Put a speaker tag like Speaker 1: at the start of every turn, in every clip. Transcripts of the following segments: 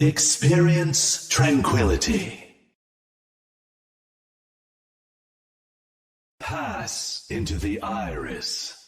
Speaker 1: Experience tranquility. Pass into the iris.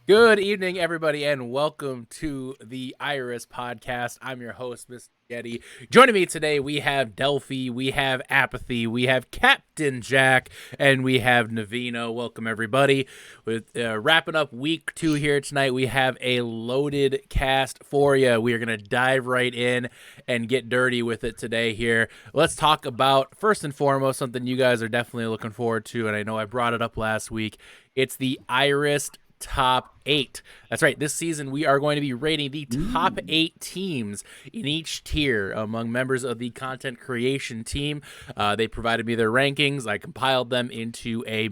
Speaker 2: Good evening, everybody, and welcome to the Iris Podcast. I'm your host, Mr. Getty. Joining me today, we have Delphi, we have Apathy, we have Captain Jack, and we have Navino. Welcome, everybody. With wrapping up week 2 here tonight, we have a loaded cast for you. We are going to dive right in and get dirty with it today here. Let's talk about, first and foremost, something you guys are definitely looking forward to, and I know I brought it up last week. It's the Iris Top 8. That's right. This season, we are going to be rating the top 8 teams in each tier among members of the content creation team. They provided me their rankings. I compiled them into a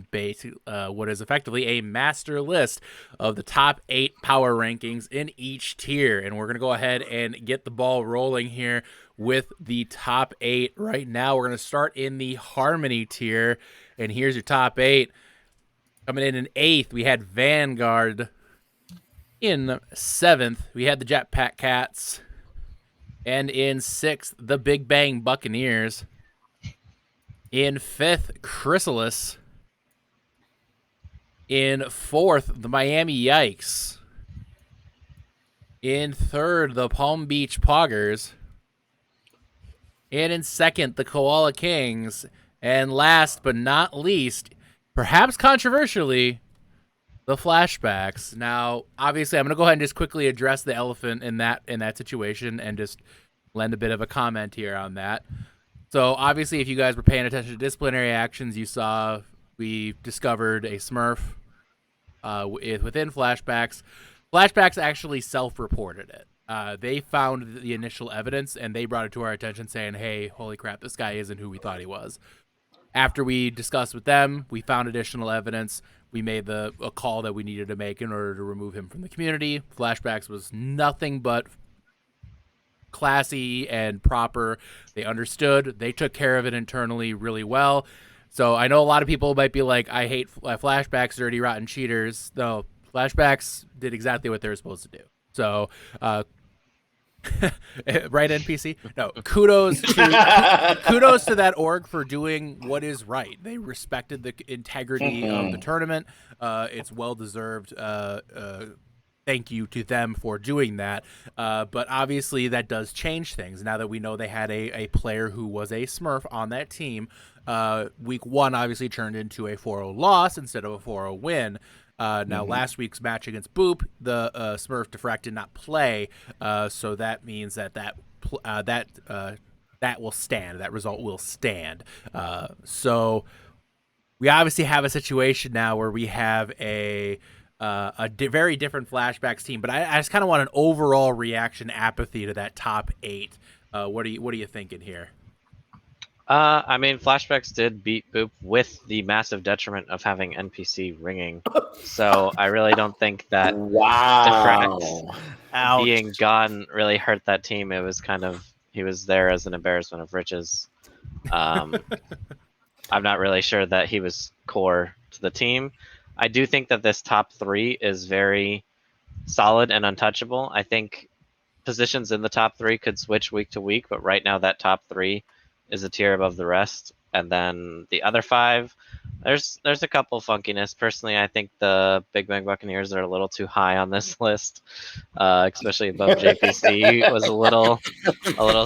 Speaker 2: what is effectively a master list of the top 8 power rankings in each tier. And we're going to go ahead and get the ball rolling here with the top 8. Right now, we're going to start in the Harmony tier. And here's your top 8. Coming in 8th, we had Vanguard. In 7th, we had the Jetpack Cats. And in 6th, the Big Bang Buccaneers. In 5th, Chrysalis. In 4th, the Miami Yikes. In 3rd, the Palm Beach Poggers. And in 2nd, the Koala Kings. And last but not least, perhaps controversially, the Flashbacks. Now, obviously, I'm going to go ahead and just quickly address the elephant in that situation and just lend a bit of a comment here on that. So, obviously, if you guys were paying attention to disciplinary actions, you saw we discovered a Smurf within Flashbacks. Flashbacks actually self-reported it. They found the initial evidence, and they brought it to our attention saying, hey, holy crap, this guy isn't who we thought he was. After we discussed with them, we found additional evidence. We made a call that we needed to make in order to remove him from the community. Flashbacks was nothing but classy and proper. They understood. They took care of it internally really well. So I know a lot of people might be like, I hate Flashbacks, dirty, rotten cheaters. No, Flashbacks did exactly what they were supposed to do. So, right, NPC? No, kudos to that org for doing what is right. They respected the integrity of the tournament. It's well deserved. Thank you to them for doing that. But obviously that does change things now that we know they had a player who was a Smurf on that team. Week 1 obviously turned into a 4-0 loss instead of a 4-0 win. Now, last week's match against Boop, the Smurf Defract did not play, so that means that will stand. That result will stand. So we obviously have a situation now where we have a very different Flashbacks team, but I just kind of want an overall reaction apathy to that top 8. What are you thinking here?
Speaker 3: I mean, Flashbacks did beat Boop with the massive detriment of having NPC ringing. So I really don't think that Defract being gone really hurt that team. It was kind of, he was there as an embarrassment of riches. I'm not really sure that he was core to the team. I do think that this top 3 is very solid and untouchable. I think positions in the top 3 could switch week to week, but right now that top 3 is a tier above the rest. And then the other 5, there's a couple funkiness. Personally, I think the Big Bang Buccaneers are a little too high on this list, especially above JPC was a little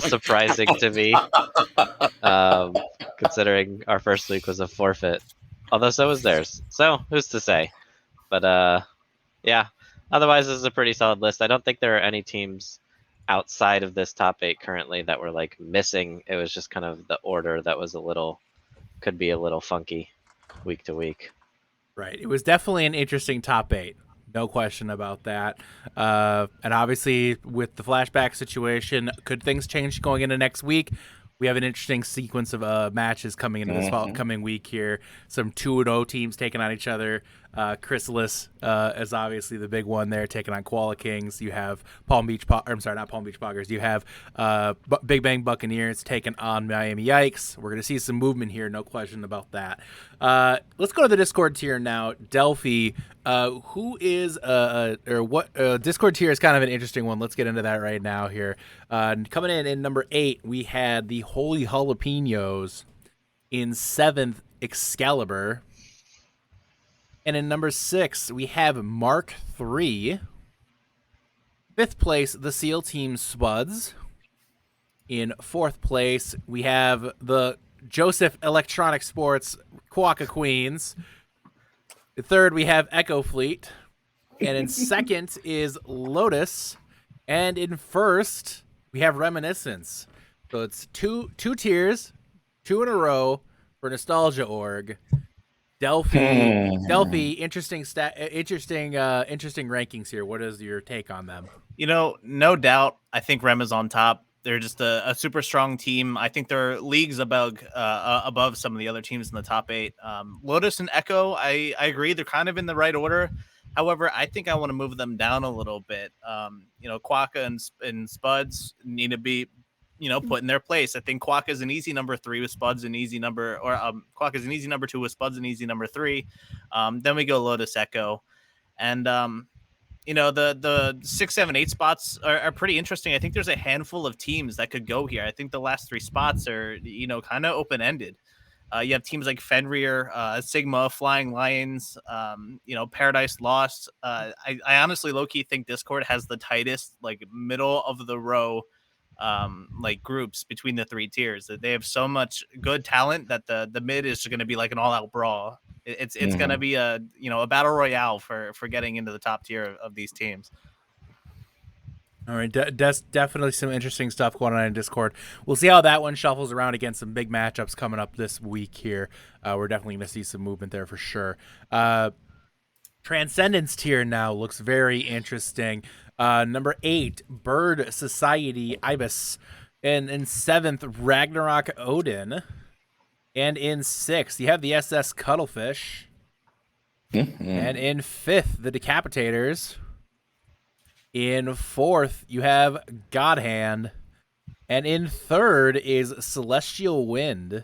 Speaker 3: surprising to me, considering our first week was a forfeit. Although so was theirs. So who's to say? But yeah, otherwise this is a pretty solid list. I don't think there are any teams outside of this top 8 currently that were like missing. It was just kind of the order that was could be a little funky week to week.
Speaker 2: Right. It was definitely an interesting top 8. No question about that. And obviously with the Flashback situation, could things change going into next week? We have an interesting sequence of matches coming into this coming week here. Some 2-0 teams taking on each other. Chrysalis is obviously the big one there, taking on Koala Kings. You have Palm Beach, not Palm Beach Poggers. You have Big Bang Buccaneers taking on Miami Yikes. We're gonna see some movement here, no question about that. Let's go to the Discord tier now. Delphi, who is or what Discord tier is kind of an interesting one. Let's get into that right now here. Coming in number 8, we had the Holy Jalapenos. In 7th, Excalibur. And in number 6, we have Mark III. 5th place, the SEAL Team Spuds. In 4th place, we have the Joseph Electronic Sports Quokka Queens. In 3rd, we have Echo Fleet. And in 2nd is Lotus. And in 1st, we have Reminiscence. So it's two tiers, 2 in a row for Nostalgia Org. Delphi, interesting rankings here. What is your take on them?
Speaker 4: No doubt. I think Rem is on top. They're just a super strong team. I think they're leagues above some of the other teams in the top 8. Lotus and Echo, I agree. They're kind of in the right order. However, I think I want to move them down a little bit. Quokka and Spuds need to be put in their place. I think Quokka is an easy number 3 with Spuds an easy number, or Quokka is an easy number 2 with Spuds an easy number 3. Then we go Lotus, Echo, and the 6, 7, 8 spots are pretty interesting. I think there's a handful of teams that could go here. I think the last 3 spots are kind of open ended. You have teams like Fenrir, Sigma, Flying Lions, Paradise Lost. I honestly low-key think Discord has the tightest middle of the row groups between the 3 tiers. They have so much good talent that the mid is going to be like an all-out brawl. It's going to be a battle royale for getting into the top tier of these teams.
Speaker 2: All right, definitely some interesting stuff going on in Discord. We'll see how that one shuffles around against some big matchups coming up this week here. We're definitely going to see some movement there for sure. Transcendence tier now looks very interesting. Number 8, Bird Society Ibis. And in 7th, Ragnarok Odin. And in 6th, you have the SS Cuttlefish. And in 5th, the Decapitators. In 4th, you have Godhand. And in 3rd is Celestial Wind.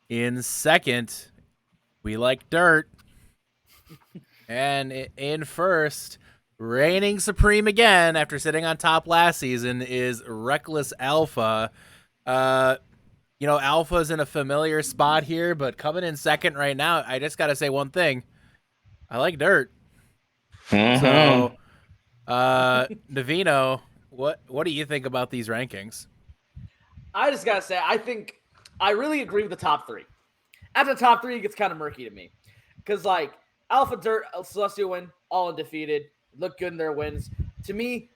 Speaker 2: In 2nd, We Like Dirt. And in 1st, reigning supreme again after sitting on top last season, is Reckless Alpha. Alpha's in a familiar spot here, but coming in 2nd right now, I just got to say one thing. I like Dirt. So, Navino, what do you think about these rankings?
Speaker 5: I just got to say, I really agree with the top 3. After the top 3, it gets kind of murky to me. Because, Alpha, Dirt, Celestial Win, all undefeated. Look good in their wins. To me,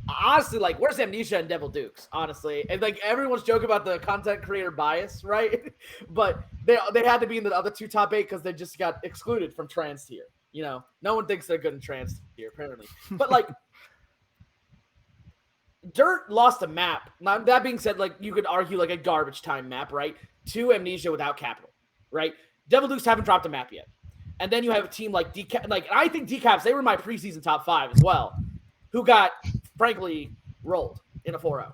Speaker 5: honestly, where's Amnesia and Devil Dukes? Honestly, and everyone's joking about the content creator bias, right? But they had to be in the other 2 top 8 because they just got excluded from trans tier. No one thinks they're good in trans tier apparently. But Dirt lost a map. Now, that being said, you could argue a garbage time map, right? To Amnesia without capital, right? Devil Dukes haven't dropped a map yet. And then you have a team like Decap. I think Decaps, they were my preseason top 5 as well, who got, frankly, rolled in a 4-0.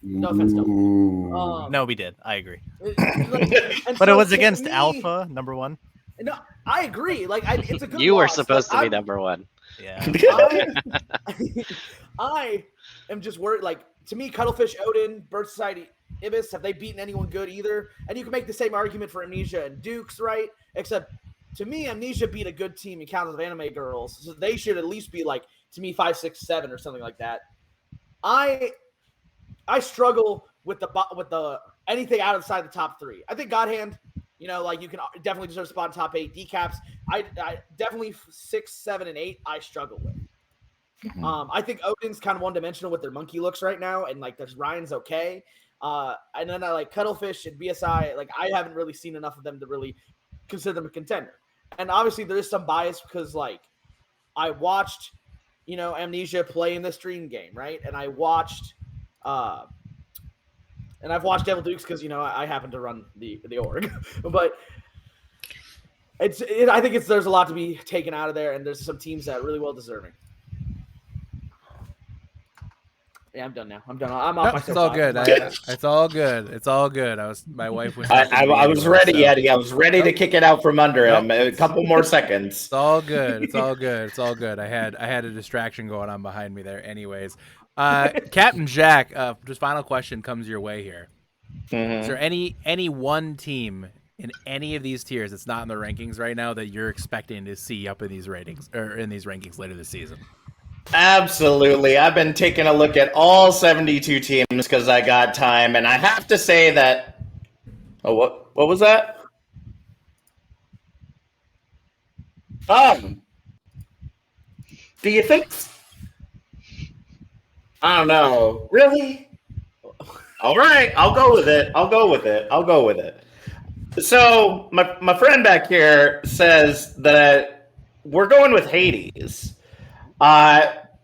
Speaker 5: No offense,
Speaker 4: no, we did. I agree. But it was against Alpha, number 1.
Speaker 5: No, I agree. It's a good
Speaker 3: You were
Speaker 5: loss,
Speaker 3: supposed to be number 1.
Speaker 4: Yeah.
Speaker 5: I am just worried. To me, Cuttlefish, Odin, Bird Society, Ibis, have they beaten anyone good either? And you can make the same argument for Amnesia and Dukes, right? Except, to me, Amnesia beat a good team in Council of Anime Girls, so they should at least be to me 5, 6, 7 or something like that. I struggle with the anything outside the top 3. I think Godhand, you can definitely deserve a spot in top 8. Decaps, I definitely 6, 7, and 8. I struggle with. I think Odin's kind of one-dimensional with their monkey looks right now, and there's Ryan's okay. And then I like Cuttlefish and BSI. I haven't really seen enough of them to really consider them a contender. And obviously there is some bias because I watched, Amnesia play in this dream game, right? And I watched, and I've watched Devil Dukes because I happen to run the org, but I think there's a lot to be taken out of there, and there's some teams that are really well deserving. Yeah, I'm done now. I'm done. I'm off my
Speaker 2: It's all good. It's all good. It's all good. My wife was.
Speaker 6: I was ready,
Speaker 2: so.
Speaker 6: Eddie. I was ready to kick it out from under him. A couple more seconds.
Speaker 2: It's all good. It's all good. It's all good. I had a distraction going on behind me there. Anyways, Captain Jack. Just final question comes your way here. Is there any one team in any of these tiers that's not in the rankings right now that you're expecting to see up in these ratings or in these rankings later this season?
Speaker 6: Absolutely. I've been taking a look at all 72 teams because I got time, and I have to say that. Oh, what was that? Do you think? I don't know. Really? All right, I'll go with it. So my friend back here says that we're going with Hades.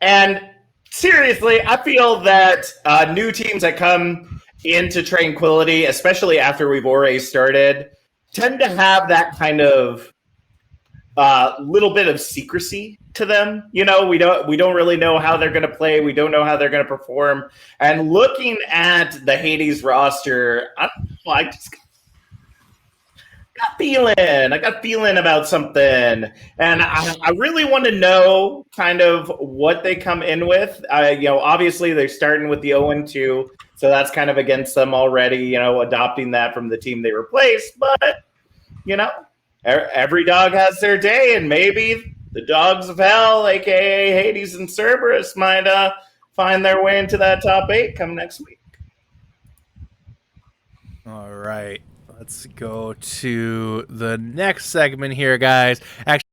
Speaker 6: And seriously, I feel that new teams that come into Tranquility, especially after we've already started, tend to have that kind of little bit of secrecy to them. You know, we don't really know how they're going to play. We don't know how they're going to perform. And looking at the Hades roster, I just I got feeling about something, and I really want to know kind of what they come in with. Obviously they're starting with the 0-2, so that's kind of against them already. Adopting that from the team they replaced, but every dog has their day, and maybe the dogs of hell, aka Hades and Cerberus, might find their way into that top 8 come next week.
Speaker 2: All right. Let's go to the next segment here, guys. Actually,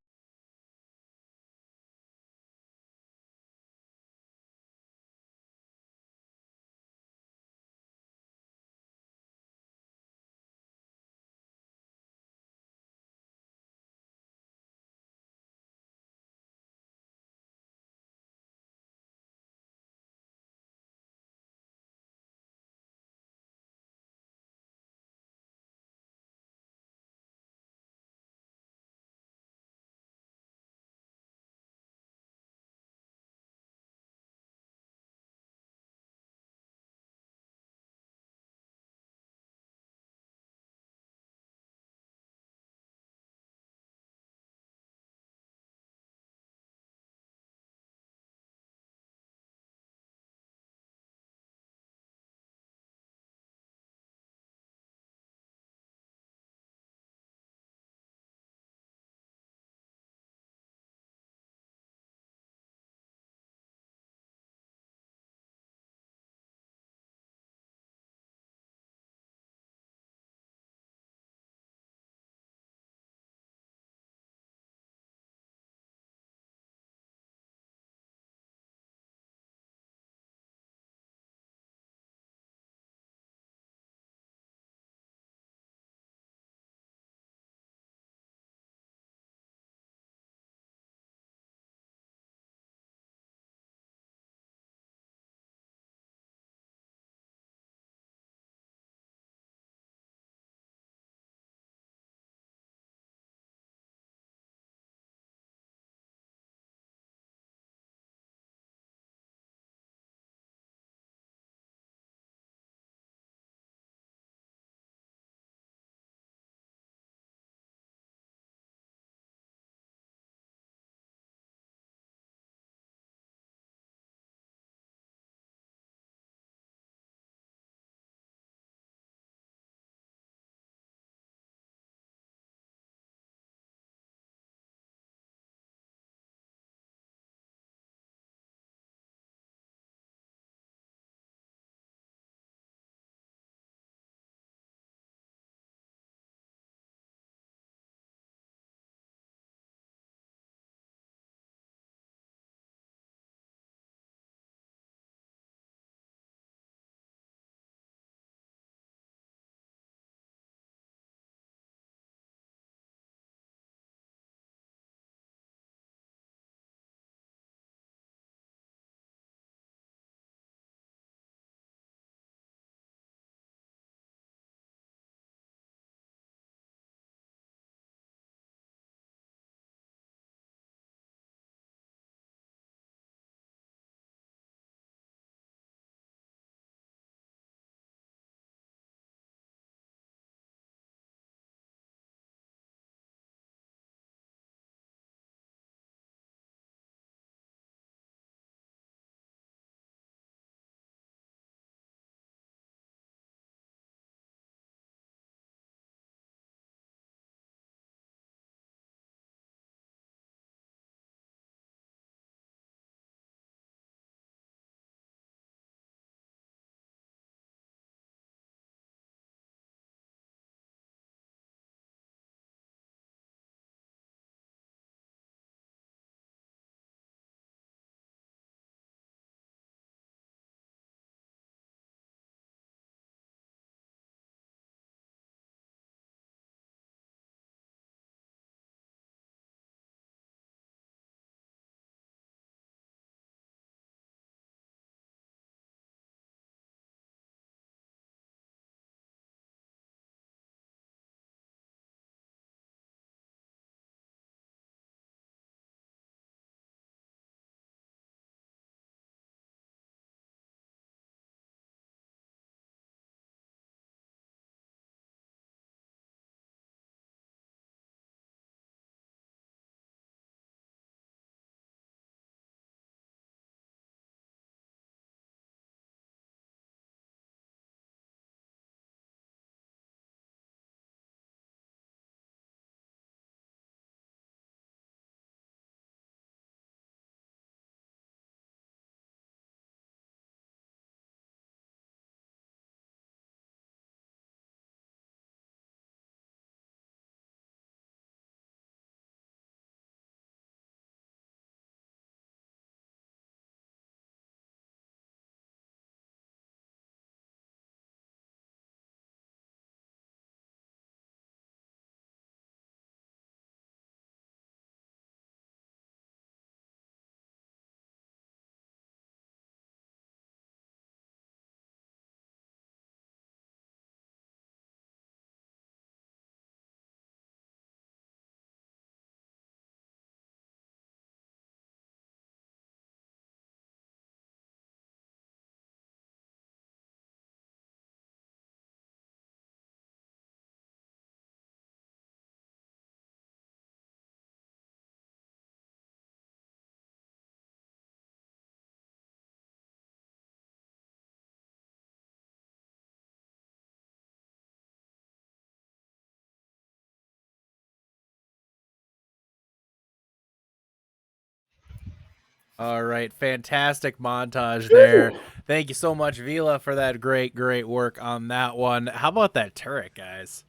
Speaker 2: All right, fantastic montage there. Thank you so much, Vila, for that great work on that one. How about that turret, guys?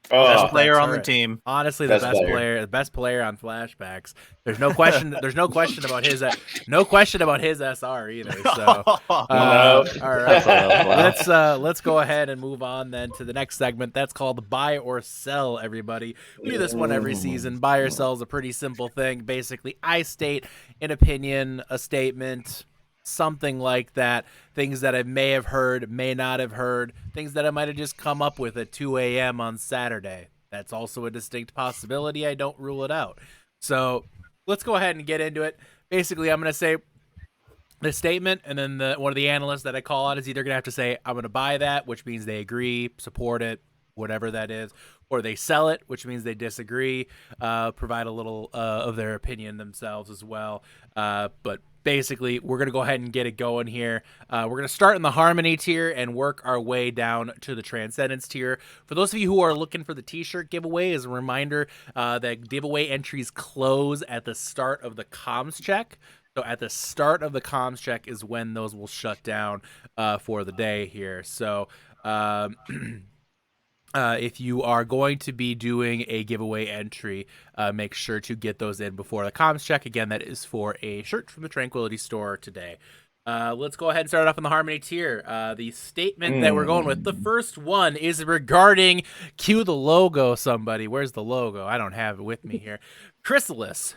Speaker 4: Best
Speaker 6: Oh,
Speaker 4: player on the
Speaker 2: turret.
Speaker 4: team.
Speaker 2: Honestly,
Speaker 6: Best
Speaker 2: the best player on flashbacks. There's no question. There's no question about his. No question about his SR either. So,
Speaker 6: no.
Speaker 2: all right.
Speaker 3: That's a low blow.
Speaker 2: Let's go ahead and move on then to the next segment. That's called buy or sell. Everybody, we do this one every season. Buy or sell is a pretty simple thing. Basically, I state an opinion, a statement, something like that. Things that I may have heard, may not have heard, things that I might have just come up with at 2 a.m. on Saturday. That's also a distinct possibility. I don't rule it out. So let's go ahead and get into it. Basically, I'm going to say the statement, and then one of the analysts that I call on is either going to have to say, I'm going to buy that, which means they agree, support it, whatever that is, or they sell it, which means they disagree, provide a little of their opinion themselves as well. But basically, we're going to go ahead and get it going here. We're going to start in the Harmony tier and work our way down to the Transcendence tier. For those of you who are looking for the t-shirt giveaway, as a reminder, that giveaway entries close at the start of the comms check. So at the start of the comms check is when those will shut down for the day here. So if you are going to be doing a giveaway entry, make sure to get those in before the comms check. Again, that is for a shirt from the Tranquility Store today. Let's go ahead and start off in the Harmony tier. The statement that we're going with, the first one is regarding cue the logo, somebody. Where's the logo? I don't have it with me here. Chrysalis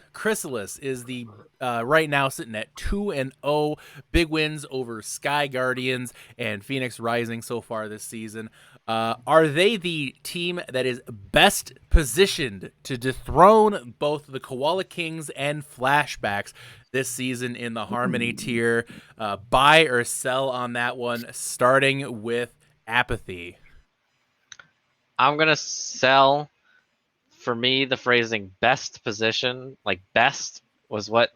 Speaker 2: is the right now sitting at 2-0, big wins over Sky Guardians and Phoenix Rising so far this season. Are they the team that is best positioned to dethrone both the Koala Kings and Flashbacks this season in the Harmony tier? Buy or sell on that one, starting with Apathy.
Speaker 3: I'm gonna sell. For me, the phrasing "best position," like best, was what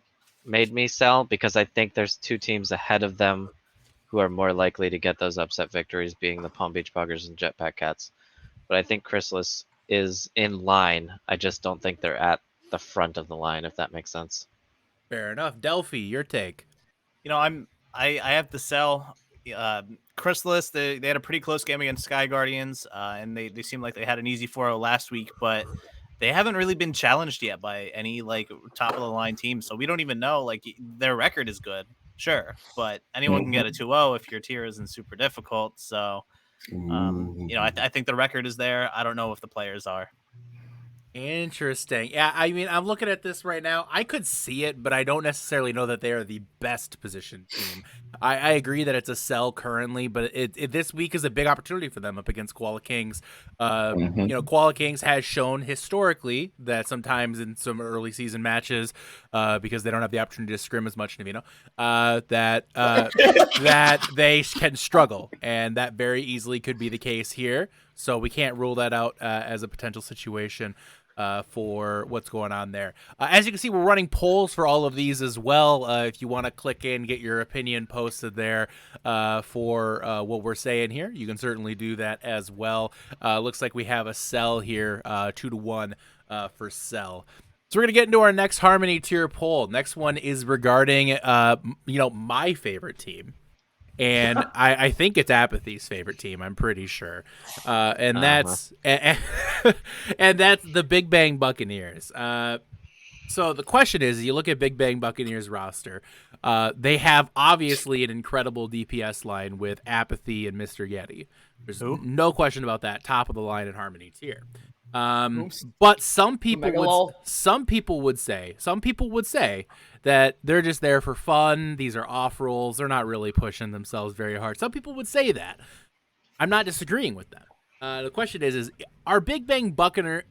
Speaker 3: made me sell, because I think there's two teams ahead of them who are more likely to get those upset victories, being the Palm Beach Buggers and Jetpack Cats. But I think Chrysalis is in line. I just don't think they're at the front of the line, if that makes sense.
Speaker 2: Fair enough. Delphi, your take.
Speaker 4: You know, I have to sell. Chrysalis, they had a pretty close game against Sky Guardians, and they seemed like they had an easy 4-0 last week, but they haven't really been challenged yet by any like top of the line team. So we don't even know, like, their record is good, sure, but anyone can get a 2-0 if your tier isn't super difficult. So you know, I think the record is there. I don't know if the players are.
Speaker 2: Interesting. Yeah, I mean, I'm looking at this right now. I could see it, but I don't necessarily know that they are the best positioned team. I agree that it's a sell currently, but this week is a big opportunity for them up against Koala Kings. You know, Koala Kings has shown historically that sometimes in some early season matches, because they don't have the opportunity to scrim as much, Navino, that they can struggle, and that very easily could be the case here. So we can't rule that out as a potential situation for what's going on there. As you can see, we're running polls for all of these as well. If you want to click in, get your opinion posted there for what we're saying here, you can certainly do that as well. Looks like we have a sell here, 2-1 for sell. So we're going to get into our next Harmony tier poll. Next one is regarding, you know, my favorite team. And I think it's Apathy's favorite team. I'm pretty sure, and that's and that's the Big Bang Buccaneers. So the question is, you look at Big Bang Buccaneers roster. They have obviously an incredible DPS line with Apathy and Mr. Yeti. There's no question about that. Top of the line in Harmony tier. But some people would say that they're just there for fun. These are off rolls. They're not really pushing themselves very hard. Some people would say that. I'm not disagreeing with that. The question is are Big Bang Buccaneers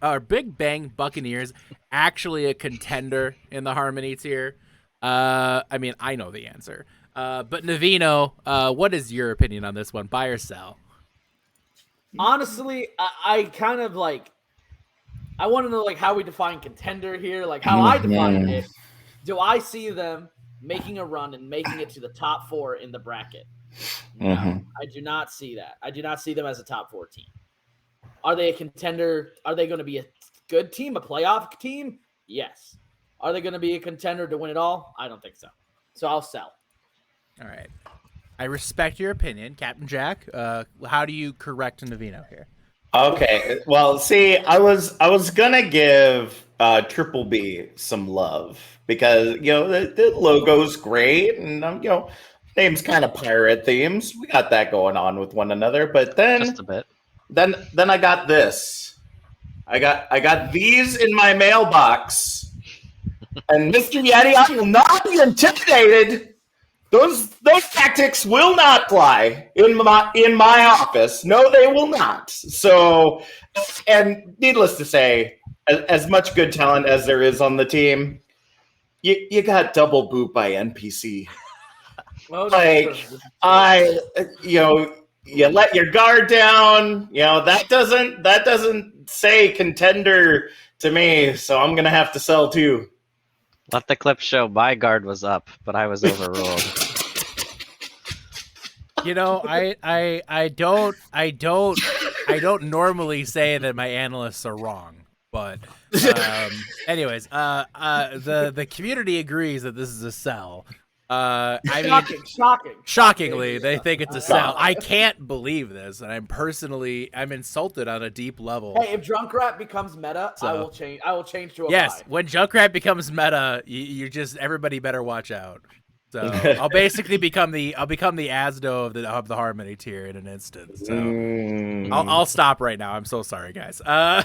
Speaker 2: actually a contender in the Harmony tier? I mean, I know the answer. But Navino, what is your opinion on this one? Buy or sell?
Speaker 5: Honestly, I kind of like. I want to know like how we define contender here, like how I define it. Do I see them making a run and making it to the top 4 in the bracket? No, I do not see that. I do not see them as a top 4 team. Are they a contender? Are they going to be a good team, a playoff team? Yes. Are they going to be a contender to win it all? I don't think so. So I'll sell.
Speaker 2: All right. I respect your opinion, Captain Jack. How do you correct Navino here?
Speaker 6: Okay. Well, see, I was gonna give Triple B some love because the logo's great and name's kind of pirate themes. We got that going on with one another. But
Speaker 3: Just a bit.
Speaker 6: then I got this. I got these in my mailbox, and Mr. Yeti, I will not be intimidated. Those tactics will not fly in my office. No, they will not. So, and needless to say, as much good talent as there is on the team, you got double boot by NPC. You let your guard down. That doesn't say contender to me. So I'm gonna have to sell too.
Speaker 3: Let the clip show my guard was up, but I was overruled.
Speaker 2: I don't normally say that my analysts are wrong, but anyways, the community agrees that this is a sell. Shockingly, they think it's a sell. I can't believe this, and I'm insulted on a deep level.
Speaker 5: Hey, if Junkrat becomes meta, I will change to a
Speaker 2: yes.
Speaker 5: buy.
Speaker 2: When Junkrat becomes meta, everybody better watch out. So I'll basically become the Asdo of the Harmony tier in an instant. So I'll stop right now. I'm so sorry, guys. All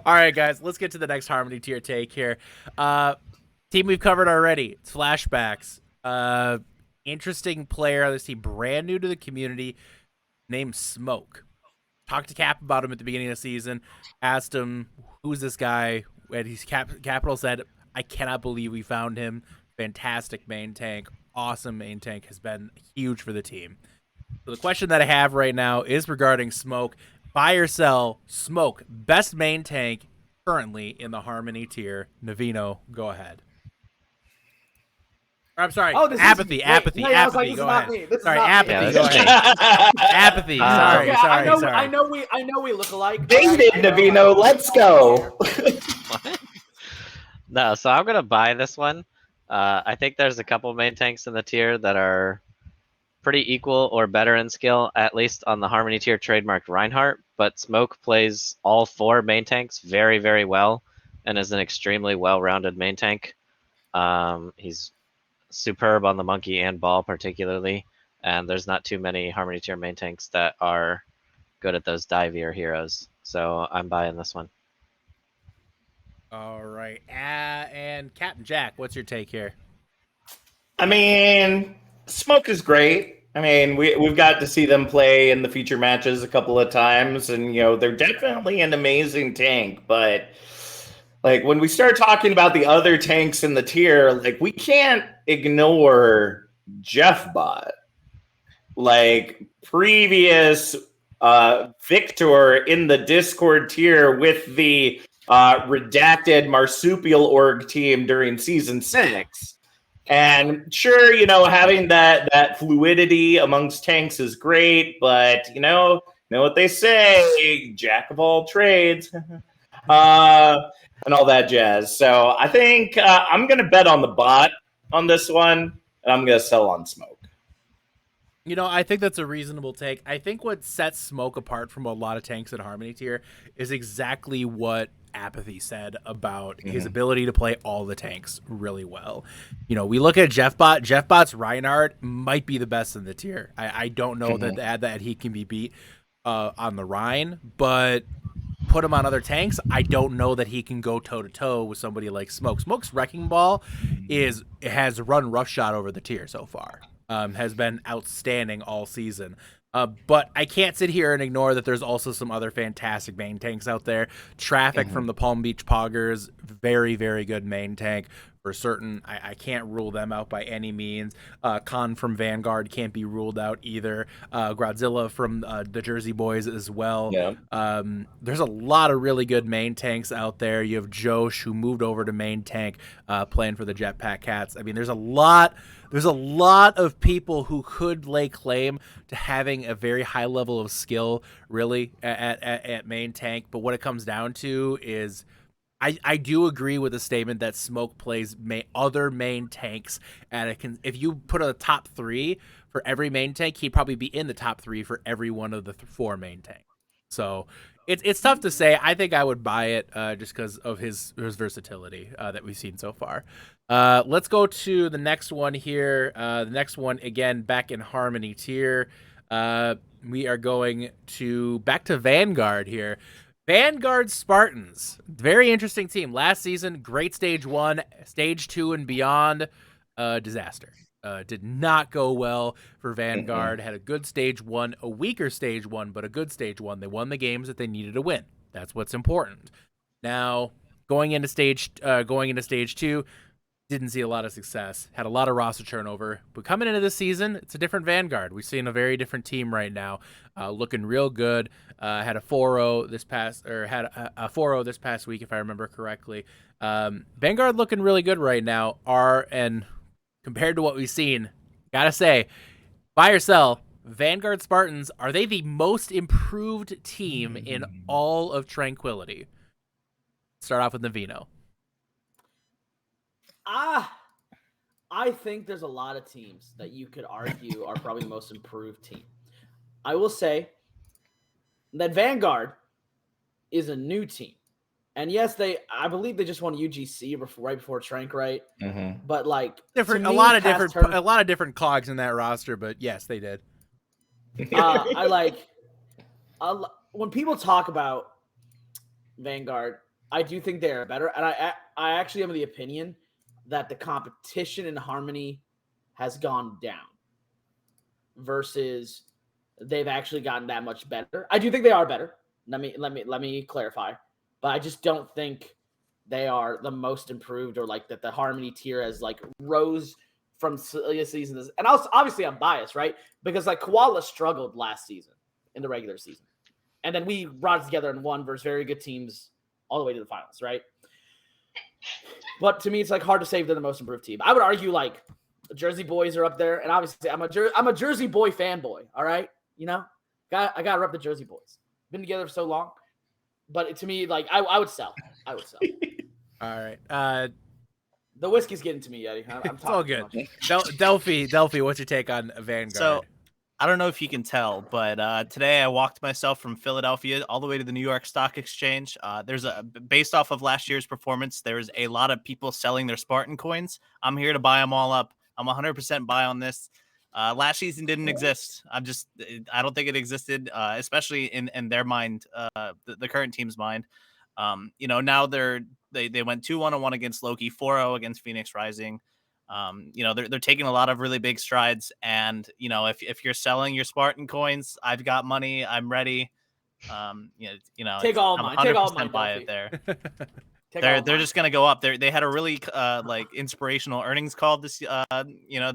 Speaker 2: right, guys, let's get to the next Harmony tier take here. Team we've covered already. It's Flashbacks. Interesting player on this team, brand new to the community, named Smoke. Talked to Cap about him at the beginning of the season. Asked him, who's this guy? And he's Capital said, I cannot believe we found him. Fantastic main tank. Awesome main tank. Has been huge for the team. So the question that I have right now is regarding Smoke. Buy or sell Smoke. Best main tank currently in the Harmony tier. Navino, go ahead. I'm sorry. Apathy. Go ahead. Sorry, Apathy. Go ahead. Apathy. Sorry.
Speaker 5: I know we look alike.
Speaker 6: Dated Navino. Let's go.
Speaker 3: No, so I'm gonna buy this one. I think there's a couple main tanks in the tier that are pretty equal or better in skill, at least on the Harmony tier trademarked Reinhardt. But Smoke plays all 4 main tanks very, very well and is an extremely well-rounded main tank. He's superb on the Monkey and Ball particularly, and there's not too many Harmony tier main tanks that are good at those divier heroes. So I'm buying this one.
Speaker 2: All right. And Captain Jack, what's your take here?
Speaker 6: I mean, Smoke is great. I mean, we've got to see them play in the feature matches a couple of times, and they're definitely an amazing tank. But when we start talking about the other tanks in the tier, we can't ignore Jeffbot. Previous Victor in the Discord tier with the redacted marsupial org team during season 6. And sure, having that fluidity amongst tanks is great, but know what they say, jack of all trades, and all that jazz. So I think I'm going to bet on the bot on this one, and I'm going to sell on Smoke.
Speaker 2: I think that's a reasonable take. I think what sets Smoke apart from a lot of tanks in Harmony tier is exactly what Apathy said about his ability to play all the tanks really well. We look at Jeffbot. Jeffbot's Reinhardt might be the best in the tier. I don't know that he can be beat on the Rhine, but put him on other tanks, I don't know that he can go toe-to-toe with somebody like Smoke. Smoke's Wrecking Ball has run roughshod over the tier so far. Has been outstanding all season. But I can't sit here and ignore that there's also some other fantastic main tanks out there. Traffic from the Palm Beach Poggers, very, very good main tank for certain. I can't rule them out by any means. Khan from Vanguard can't be ruled out either. Godzilla from the Jersey Boys as well. Yeah. There's a lot of really good main tanks out there. You have Josh, who moved over to main tank, playing for the Jetpack Cats. I mean, there's a lot of people who could lay claim to having a very high level of skill, really, at main tank. But what it comes down to is I do agree with the statement that Smoke plays other main tanks, and if you put a top 3 for every main tank, he'd probably be in the top 3 for every one of the 4 main tanks. So it's tough to say. I think I would buy it just because of his versatility that we've seen so far. Let's go to the next one here. The next one, again, back in Harmony tier. We are going back to Vanguard here. Vanguard Spartans, very interesting team. Last season, great stage 1, stage 2 and beyond, disaster. Did not go well for Vanguard. Had a good stage 1, a weaker stage 1, but a good stage 1. They won the games that they needed to win. That's what's important. Now, going into stage 2, didn't see a lot of success. Had a lot of roster turnover. But coming into this season, it's a different Vanguard. We've seen a very different team right now, looking real good. Had a 4-0 this past, or had a 4-0 this past week, if I remember correctly. Vanguard looking really good right now. And compared to what we've seen, gotta say, buy or sell, Vanguard Spartans, are they the most improved team in all of Tranquility? Start off with Navino.
Speaker 5: I think there's a lot of teams that you could argue are probably the most improved team. I will say that Vanguard is a new team. And yes, I believe they just won UGC right before Trank, right? But like
Speaker 2: a lot of different cogs in that roster, but yes, they did.
Speaker 5: When people talk about Vanguard, I do think they are better, and I actually am of the opinion that the competition in Harmony has gone down versus they've actually gotten that much better. I do think they are better. Let me clarify, but I just don't think they are the most improved, or like that the Harmony tier has like rose from seasons. And obviously I'm biased, right? Because like Koala struggled last season in the regular season, and then we brought it together and won versus very good teams all the way to the finals, right? But to me, it's like hard to say they're the most improved team. I would argue like the Jersey Boys are up there, and obviously I'm a Jersey Boy fanboy. All right, I gotta rep the Jersey Boys. Been together for so long, but to me, like I would sell. I would sell.
Speaker 2: All right.
Speaker 5: The whiskey's getting to me, Eddie. I'm
Speaker 2: it's all good. Delphi, what's your take on Vanguard?
Speaker 4: So, I don't know if you can tell, but today I walked myself from Philadelphia all the way to the New York Stock Exchange. Based off of last year's performance, there's a lot of people selling their Spartan coins. I'm here to buy them all up. I'm 100% buy on this. Last season didn't exist. I don't think it existed, especially in their mind, the current team's mind. Now they went 2-1-1 against Loki, 4-0 against Phoenix Rising. They're taking a lot of really big strides, and if you're selling your Spartan coins, I've got money, I'm ready.
Speaker 5: Take all mine. Take all mine.
Speaker 4: Buy it there. They're just gonna go up. They had a really like inspirational earnings call this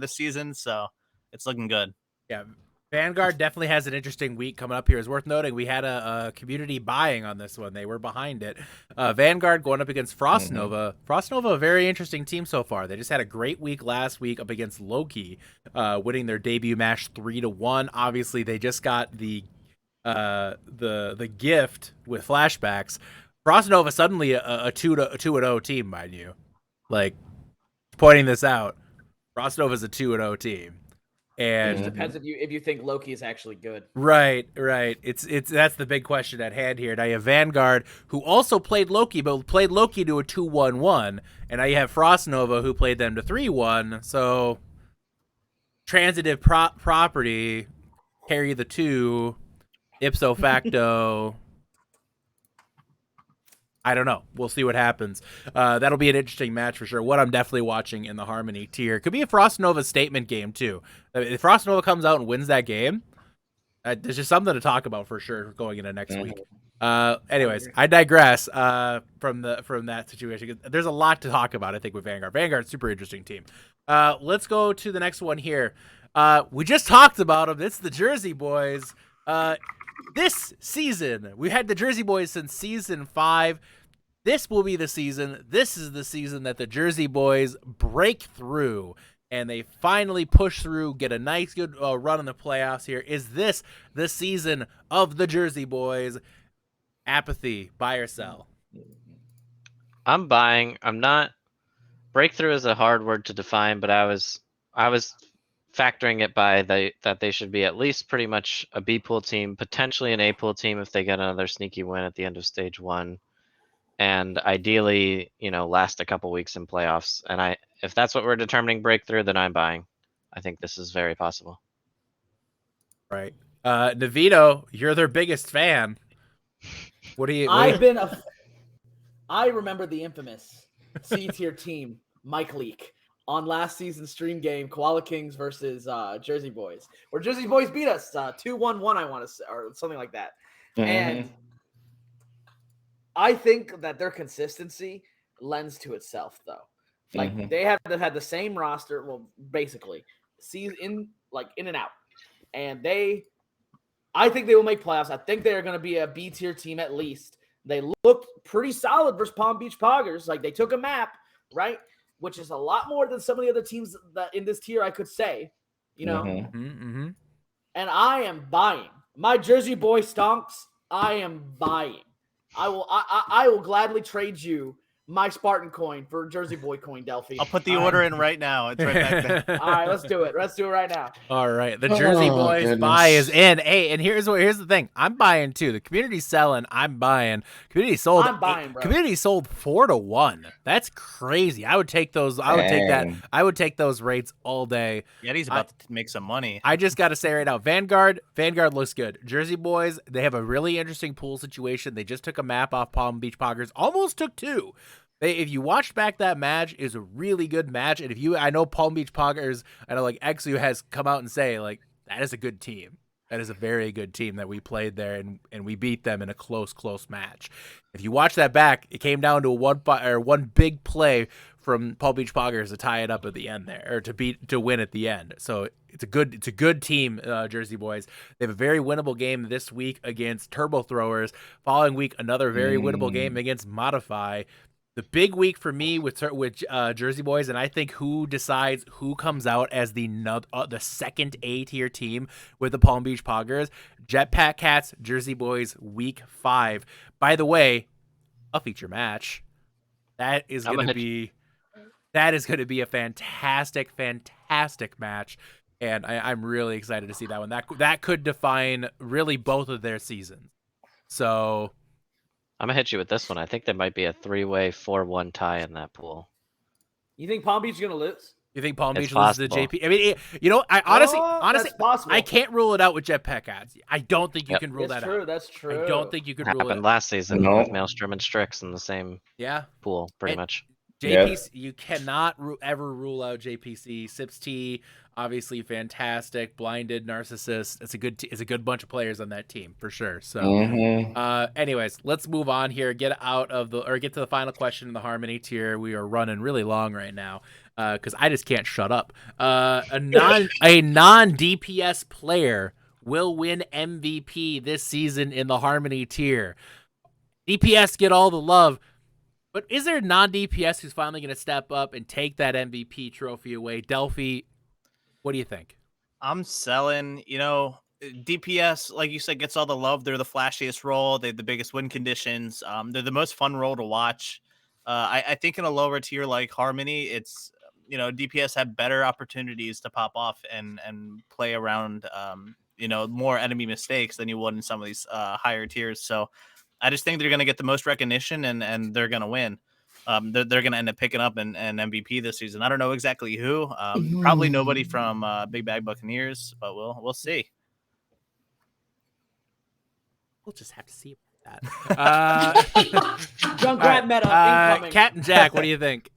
Speaker 4: season, so it's looking good.
Speaker 2: Yeah. Vanguard definitely has an interesting week coming up here. It's worth noting we had a community buying on this one. They were behind it. Vanguard going up against Frost Nova. Frost Nova, a very interesting team so far. They just had a great week last week up against Loki, winning their debut match 3-1. Obviously, they just got the gift with flashbacks. Frost Nova suddenly a 2-0 team, mind you. Like, pointing this out, Frost Nova is a 2-0 team. And
Speaker 5: it depends if you think Loki is actually good.
Speaker 2: Right. It's that's the big question at hand here. Now you have Vanguard, who also played Loki, but played Loki to a 2-1-1, and now you have Frost Nova, who played them to 3-1. So transitive property, carry the 2, ipso facto. I don't know. We'll see what happens. That'll be an interesting match for sure. What I'm definitely watching in the Harmony tier could be a Frost Nova statement game too. If Frost Nova comes out and wins that game, there's just something to talk about for sure going into next week. Anyways, I digress from that situation. There's a lot to talk about, I think, with Vanguard. Vanguard's super interesting team. Let's go to the next one here. We just talked about them. It's the Jersey Boys. This season, we've had the Jersey Boys since season 5. This will be the season. This is the season that the Jersey Boys break through, and they finally push through, get a nice, good run in the playoffs here. Is this the season of the Jersey Boys? Apathy, buy or sell?
Speaker 3: I'm buying. I'm not. Breakthrough is a hard word to define, but I was factoring it by that they should be at least pretty much a B pool team, potentially an A pool team if they get another sneaky win at the end of stage 1, and ideally, last a couple weeks in playoffs. And if that's what we're determining breakthrough, then I'm buying. I think this is very possible.
Speaker 2: Right. Navito, you're their biggest fan. What do you?
Speaker 5: I remember the infamous C-tier team, Mike Leake, on last season's stream game, Koala Kings versus Jersey Boys, where Jersey Boys beat us 2-1-1, I want to say, or something like that. And I think that their consistency lends to itself, though. Like they have had the same roster, well, basically, in and out, and I think they will make playoffs. I think they are going to be a B tier team at least. They looked pretty solid versus Palm Beach Poggers. Like they took a map, right? Which is a lot more than some of the other teams that in this tier, I could say, And I am buying. My Jersey Boy stonks, I am buying. I will gladly trade you my Spartan coin for Jersey Boy coin, Delphi.
Speaker 4: I'll put the order in right now. It's right back there.
Speaker 5: All right, let's do it. Let's do it right now.
Speaker 2: All right, the Jersey Boys buy is in. Hey, and here's the thing. I'm buying too. The community's selling. I'm buying. Community sold.
Speaker 5: I'm buying, bro.
Speaker 2: Community sold 4-1. That's crazy. I would take those. I would take that. I would take those rates all day.
Speaker 4: Yeti's about to make some money.
Speaker 2: I just got to say right now, Vanguard looks good. Jersey Boys, they have a really interesting pool situation. They just took a map off Palm Beach Poggers. Almost took 2. If you watched back that match, is a really good match. And I know Palm Beach Poggers, I know like Exu has come out and say like that is a good team. That is a very good team that we played there, and we beat them in a close match. If you watch that back, it came down to one big play from Palm Beach Poggers to tie it up at the end there, or to win at the end. So it's a good team, Jersey Boys. They have a very winnable game this week against Turbo Throwers. Following week, another very winnable game against Modify. The big week for me with Jersey Boys, and I think who decides who comes out as the second A tier team with the Palm Beach Poggers, Jetpack Cats, Jersey Boys, week 5. By the way, a feature match. That is going to be a fantastic match, and I'm really excited to see that one. That could define really both of their seasons. So.
Speaker 3: I'm going to hit you with this one. I think there might be a 3-way 4-1 tie in that pool.
Speaker 5: You think Palm Beach is going to lose?
Speaker 2: You think Palm Beach loses to JP? I mean, I honestly, I can't rule it out with Jetpack Cats. I don't think you can rule that out.
Speaker 5: That's true.
Speaker 2: I don't think you can rule it out.
Speaker 3: Happened last season with Maelstrom and Strix in the same pool, pretty much.
Speaker 2: JPC, you cannot ever rule out JPC. Sips T, obviously fantastic. Blinded, Narcissist. It's a good bunch of players on that team for sure. So, anyways, let's move on here. Get to the final question in the Harmony tier. We are running really long right now because I just can't shut up. A non DPS player will win MVP this season in the Harmony tier. DPS get all the love. But is there a non-DPS who's finally going to step up and take that MVP trophy away? Delphi, what do you think?
Speaker 4: I'm selling. DPS, like you said, gets all the love. They're the flashiest role. They have the biggest win conditions. They're the most fun role to watch. I think in a lower tier like Harmony, it's DPS have better opportunities to pop off and play around more enemy mistakes than you would in some of these higher tiers. So I just think they're going to get the most recognition and they're going to win. They're going to end up picking up an MVP this season. I don't know exactly who. Probably nobody from Big Bag Buccaneers, but we'll see.
Speaker 2: We'll just have to see that.
Speaker 5: Junkrat meta incoming.
Speaker 2: Cat and Jack, what do you think?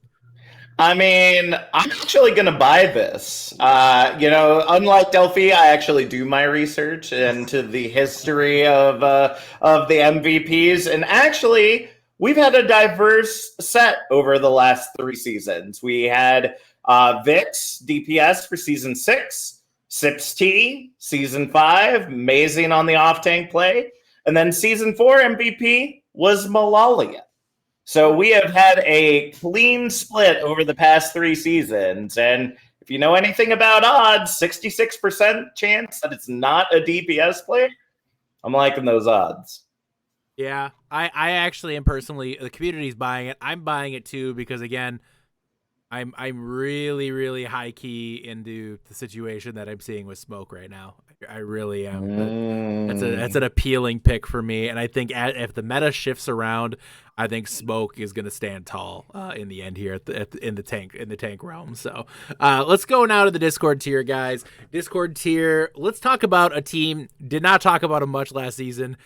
Speaker 6: I mean, I'm actually going to buy this. Unlike Delphi, I actually do my research into the history of the MVPs. And actually, we've had a diverse set over the last 3 seasons. We had Vix, DPS for Season 6, Sips T, Season 5, amazing on the off-tank play. And then Season 4 MVP was Malalia. So we have had a clean split over the past 3 seasons. And if you know anything about odds, 66% chance that it's not a DPS player. I'm liking those odds.
Speaker 2: Yeah, I actually am personally, the community's buying it. I'm buying it too because again, I'm really really high key into the situation that I'm seeing with Smoke right now. I really am. That's an appealing pick for me, and I think if the meta shifts around, I think Smoke is going to stand tall in the end here in the tank realm. So let's go now to the Discord tier, guys. Discord tier. Let's talk about a team. Did not talk about them much last season.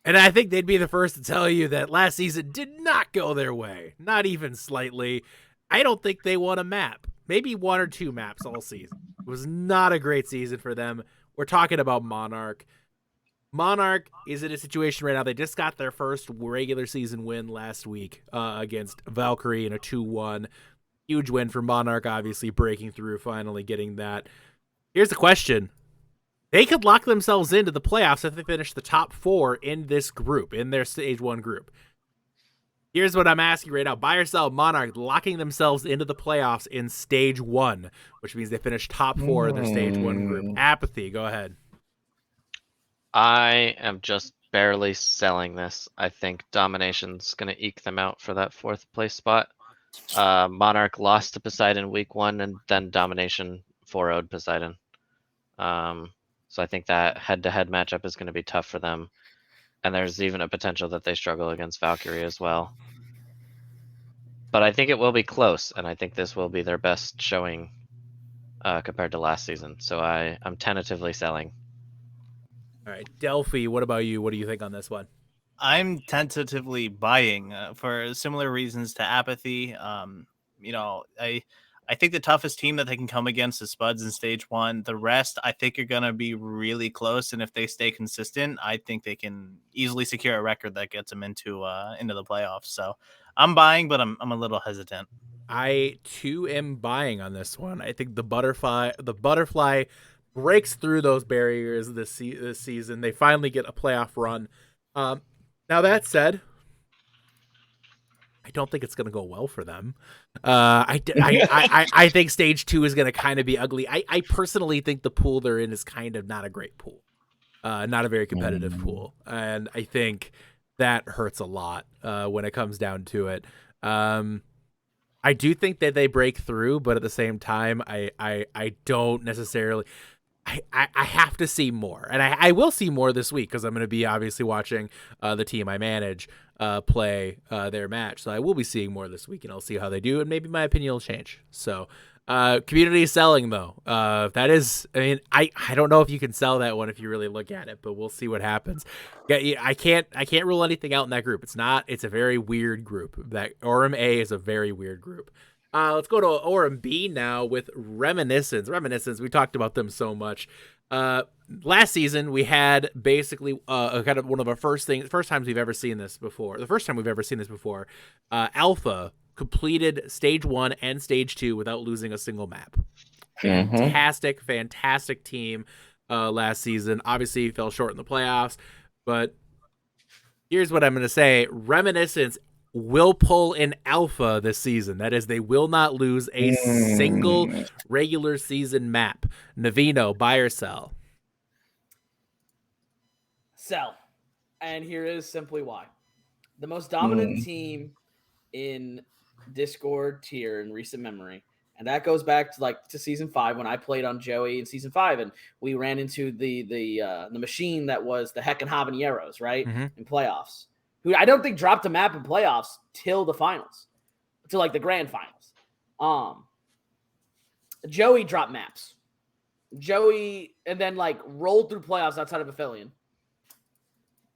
Speaker 2: And I think they'd be the first to tell you that last season did not go their way, not even slightly. I don't think they won a map, maybe one or two maps all season. It was not a great season for them. We're talking about Monarch. Monarch is in a situation right now. They just got their first regular season win last week against Valkyrie in a 2-1. Huge win for Monarch, obviously breaking through, finally getting that. Here's the question. They could lock themselves into the playoffs if they finish the top 4 in this group, in their stage 1 group. Here's what I'm asking right now. Buy or sell Monarch locking themselves into the playoffs in stage 1, which means they finish top 4 in their stage 1 group. Apathy, go ahead.
Speaker 3: I am just barely selling this. I think Domination's going to eke them out for that 4th place spot. Monarch lost to Poseidon week 1, and then Domination 4-0'd Poseidon. So I think that head-to-head matchup is going to be tough for them. And there's even a potential that they struggle against Valkyrie as well. But I think it will be close, and I think this will be their best showing compared to last season. So I'm tentatively selling.
Speaker 2: All right, Delphi, what about you? What do you think on this one?
Speaker 4: I'm tentatively buying for similar reasons to Apathy. I think the toughest team that they can come against is Spuds in stage 1. The rest, I think, are going to be really close, and if they stay consistent, I think they can easily secure a record that gets them into the playoffs. So I'm buying, but I'm a little hesitant.
Speaker 2: I too am buying on this one. I think the butterfly breaks through those barriers this season. They finally get a playoff run. Now that said, I don't think it's going to go well for them. I think stage 2 is going to kind of be ugly. I personally think the pool they're in is kind of not a great pool, not a very competitive pool, and I think that hurts a lot when it comes down to it. I do think that they break through, but at the same time, I don't necessarily. I have to see more, and I will see more this week because I'm going to be obviously watching the team I manage play their match. So I will be seeing more this week, and I'll see how they do, and maybe my opinion will change. So community selling, though. That is, I mean, I don't know if you can sell that one if you really look at it, but we'll see what happens. I can't rule anything out in that group. It's a very weird group. That Orem A is a very weird group. Let's go to Orem B now with Reminiscence. Reminiscence, we talked about them so much. Last season, we had basically kind of one of our first times we've ever seen this before. The first time we've ever seen this before. Alpha completed stage 1 and stage 2 without losing a single map. Fantastic team last season. Obviously, fell short in the playoffs, but here's what I'm going to say. Reminiscence will pull in Alpha this season. That is, they will not lose a single regular season map. Navino, buy or sell?
Speaker 5: Sell. And here is simply why. The most dominant team in Discord tier in recent memory, and that goes back to season 5 when I played on Joey in season 5, and we ran into the machine that was the Heckin' Habaneros, right? In playoffs. Who I don't think dropped a map in playoffs till the finals, till the grand finals. Joey dropped maps. Joey and then rolled through playoffs outside of Aphelion.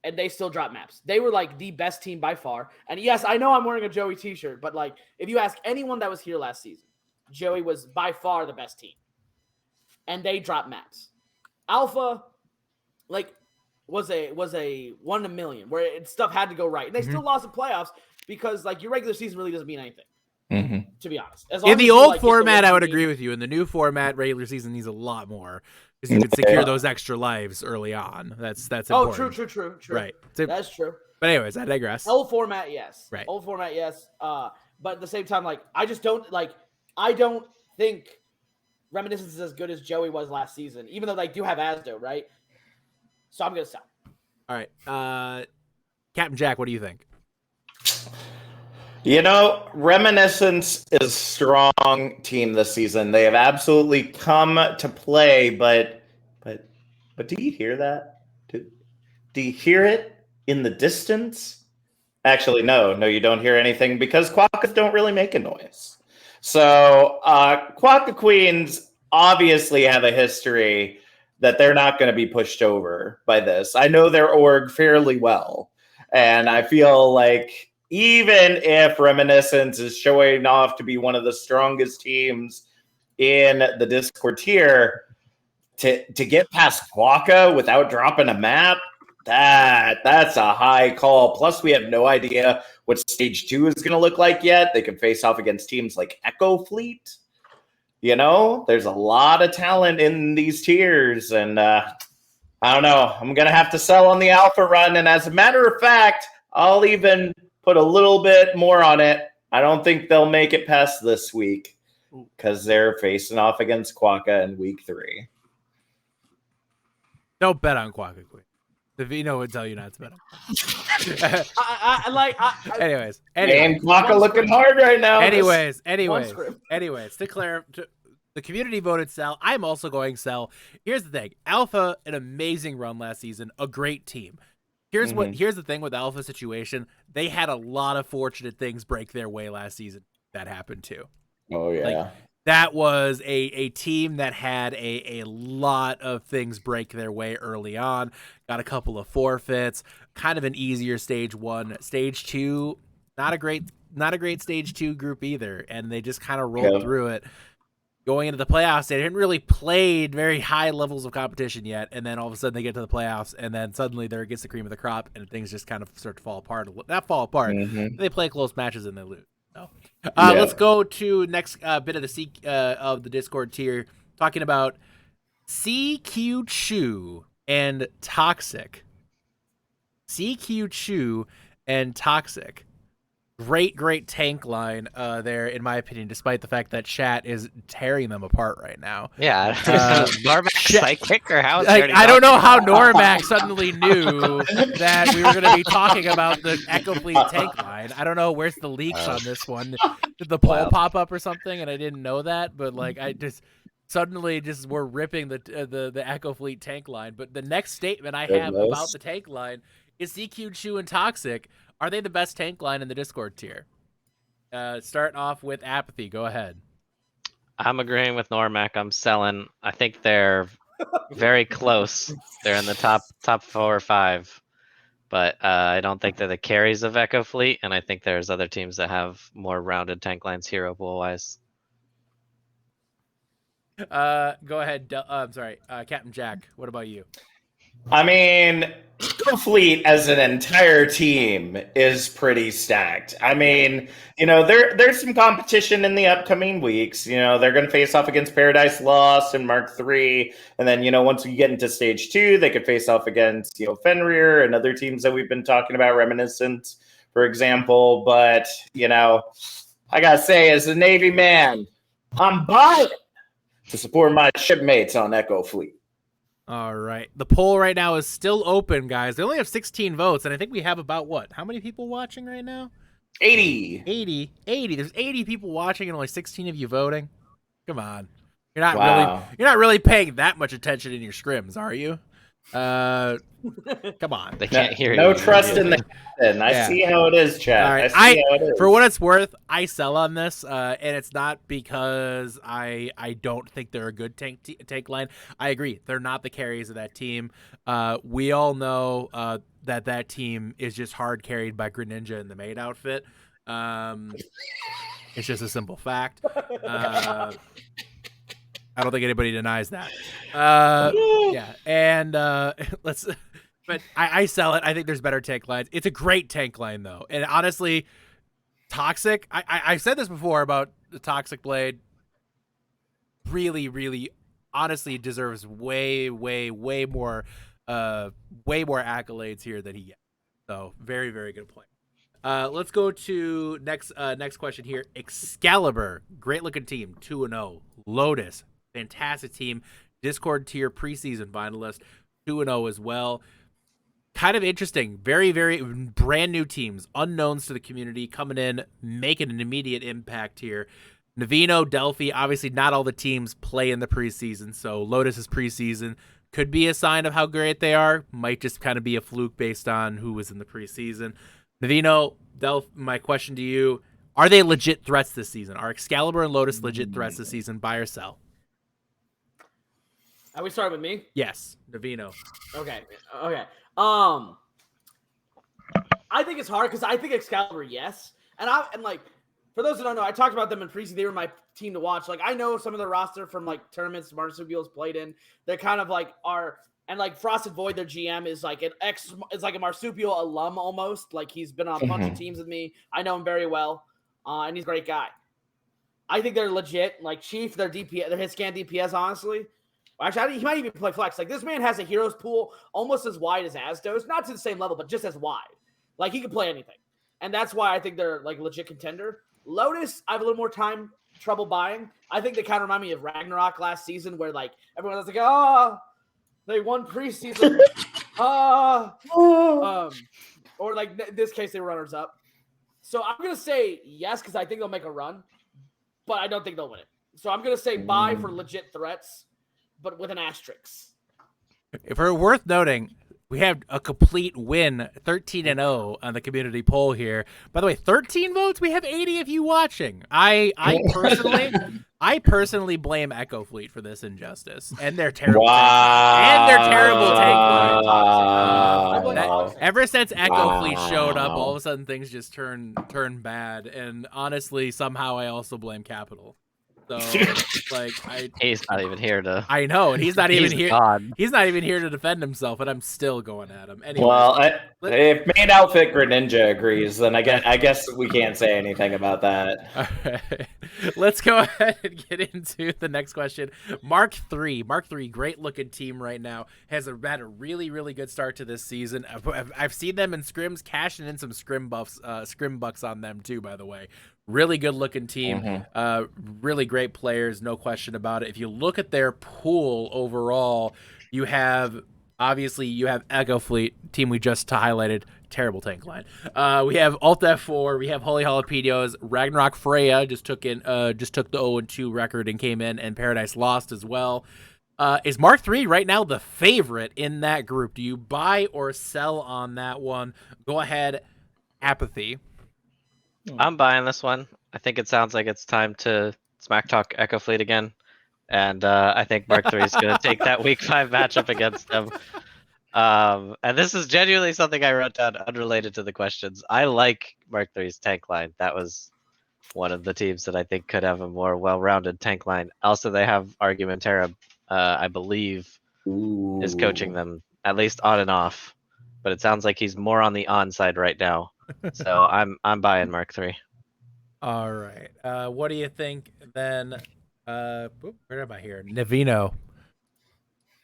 Speaker 5: And they still dropped maps. They were the best team by far. And yes, I know I'm wearing a Joey t-shirt, but if you ask anyone that was here last season, Joey was by far the best team. And they dropped maps. Alpha, was a 1 in a million where stuff had to go right. And they still lost the playoffs because your regular season really doesn't mean anything. To be honest.
Speaker 2: In the old format, I would agree with you. In the new format, regular season needs a lot more because you can secure those extra lives early on. That's important.
Speaker 5: True.
Speaker 2: Right.
Speaker 5: That's true.
Speaker 2: But anyways, I digress.
Speaker 5: Old format, yes.
Speaker 2: Right.
Speaker 5: Old format, yes. But at the same time, I just don't I don't think Reminiscence is as good as Joey was last season, even though they do have Asdo, right? So I'm gonna sell.
Speaker 2: All right. Captain Jack, what do you think?
Speaker 6: Reminiscence is a strong team this season. They have absolutely come to play, but do you hear that? Do you hear it in the distance? Actually, no, you don't hear anything because quokkas don't really make a noise. So Quokka Queens obviously have a history that they're not going to be pushed over by this. I know their org fairly well, and I feel like even if Reminiscence is showing off to be one of the strongest teams in the Discord tier, to get past Quokka without dropping a map, that's a high call. Plus, we have no idea what stage 2 is going to look like yet. They can face off against teams like Echo Fleet. There's a lot of talent in these tiers, and I don't know. I'm going to have to sell on the alpha run, and as a matter of fact, I'll even put a little bit more on it. I don't think they'll make it past this week because they're facing off against Quokka in week 3.
Speaker 2: Don't bet on Quokka Queen. The Vino would tell you not to bet on. Anyways,
Speaker 6: and Quokka looking hard right now.
Speaker 2: Anyways, the community voted sell. I'm also going sell. Here's the thing: Alpha, an amazing run last season, a great team. Here's the thing with the Alpha situation: they had a lot of fortunate things break their way last season. That happened too.
Speaker 6: Oh yeah.
Speaker 2: That was a team that had a lot of things break their way early on. Got a couple of forfeits, kind of an easier stage 1. Stage 2, not a great stage 2 group either, and they just kind of rolled through it. Going into the playoffs, they didn't really play very high levels of competition yet, and then all of a sudden they get to the playoffs, and then suddenly they're against the cream of the crop, and things just kind of start to fall apart. Not fall apart.
Speaker 6: Mm-hmm.
Speaker 2: They play close matches and they lose. So, let's go to next bit of the Discord tier, talking about CQ Chu and Toxic. CQ Chu and Toxic. Great tank line there, in my opinion, despite the fact that chat is tearing them apart right now.
Speaker 3: Yeah, Normax psychic or how?
Speaker 2: I don't know how Normax suddenly knew that we were going to be talking about the Echo Fleet tank line. I don't know where's the leaks on this one. Did the poll pop up or something, and I didn't know that? But I just suddenly we're ripping the Echo Fleet tank line. But the next statement I have about the tank line is CQ Chu and Toxic. Are they the best tank line in the Discord tier? Starting off with Apathy. Go ahead.
Speaker 3: I'm agreeing with Normac. I'm selling. I think they're very close. They're in the top 4 or 5. But I don't think they're the carries of Echo Fleet, and I think there's other teams that have more rounded tank lines hero pool-wise.
Speaker 2: Go ahead. I'm sorry. Captain Jack, what about you?
Speaker 6: I mean, Echo Fleet as an entire team is pretty stacked. I mean, there's some competition in the upcoming weeks. They're going to face off against Paradise Lost and Mark III. And then, once we get into stage 2, they could face off against, Fenrir and other teams that we've been talking about, Reminiscence, for example. But, I got to say, as a Navy man, I'm buying to support my shipmates on Echo Fleet.
Speaker 2: All right. The poll right now is still open, guys. They only have 16 votes, and I think we have about what? How many people watching right now?
Speaker 6: 80.
Speaker 2: 80. There's 80 people watching and only 16 of you voting. Come on. You're not really paying that much attention in your scrims, are you? Come on.
Speaker 3: They can't hear you.
Speaker 6: No trust in the captain. I see how it is, chat.
Speaker 2: Right.
Speaker 6: I see how it is.
Speaker 2: For what it's worth, I sell on this, and it's not because I don't think they're a good tank line. I agree. They're not the carries of that team. We all know that team is just hard carried by Greninja in the maid outfit. It's just a simple fact. I don't think anybody denies that. Yeah, and but I sell it. I think there's better tank lines. It's a great tank line though, and honestly, Toxic. I've said this before about the Toxic Blade. Really, honestly, deserves way more accolades here than he gets. So very good point. Let's go to next question here. Excalibur, great looking team, 2-0. Lotus, fantastic team. Discord tier preseason finalist, 2-0 as well. kind of interesting. Very, very brand new teams, unknowns to the community, coming in, making an immediate impact here. Navino, Delphi, obviously not all the teams play in the preseason, so Lotus's preseason could be a sign of how great they are. Might just kind of be a fluke based on who was in the preseason. Navino, Delphi, my question to you, are they legit threats this season? Are Excalibur and Lotus legit threats this season, buy or sell?
Speaker 5: Are we starting with me?
Speaker 2: Yes, Navino.
Speaker 5: Okay. I think it's hard because I think Excalibur, yes. And like for those who don't know, I talked about them in preseason. They were my team to watch. Like I know some of the roster from like tournaments Marsupials played in. They're kind of like and like Frosted Void, their GM is like is like a Marsupial alum almost. Like he's been on a bunch of teams with me. I know him very well. And he's a great guy. I think they're legit. Like Chief, their DPS, their hit scan DPS, honestly. Actually, he might even play flex. Like this man has a heroes pool almost as wide as Asdos, not to the same level, but just as wide. Like he can play anything, and that's why I think they're like legit contender. Lotus, I have a little more trouble buying. I think they kind of remind me of Ragnarok last season, where like everyone was like, they won preseason, or like in this case they were runners up. So I'm gonna say yes because I think they'll make a run, but I don't think they'll win it. So I'm gonna say buy for legit threats, but with an asterisk.
Speaker 2: If we're worth noting, we have a complete win, 13-0 on the community poll here. By the way, 13 votes. We have 80 of you watching. I personally blame Echo Fleet for this injustice and their terrible tank. Ever since Echo Fleet showed up, all of a sudden things just turn bad. And honestly, somehow I also blame Capital. So like
Speaker 3: he's not even here to.
Speaker 2: I know, and he's not even here.
Speaker 3: God.
Speaker 2: He's not even here to defend himself, and I'm still going at him. Anyway,
Speaker 6: well, if main outfit Greninja agrees, then I guess we can't say anything about that.
Speaker 2: All right. Let's go ahead and get into the next question. Mark III, great looking team right now, has had a really, really good start to this season. I've seen them in scrims, cashing in some scrim bucks on them too, by the way. Really good looking team, really great players, no question about it. If you look at their pool overall, you have Echo Fleet, team we just highlighted, terrible tank line. We have Alt F4, we have Holy Jalapenos, Ragnarok Freya just took the 0-2 record and came in, and Paradise Lost as well. Is Mark III right now the favorite in that group? Do you buy or sell on that one? Go ahead, Apathy.
Speaker 3: I'm buying this one. I think it sounds like it's time to smack talk Echo Fleet again. And I think Mark III is going to take that Week 5 matchup against them. And this is genuinely something I wrote down unrelated to the questions. I like Mark III's tank line. That was one of the teams that I think could have a more well-rounded tank line. Also, they have Argumentera, I believe, is coaching them, at least on and off. But it sounds like he's more on the on side right now. So I'm buying Mark III.
Speaker 2: All right. What do you think then? Where am I here? Navino.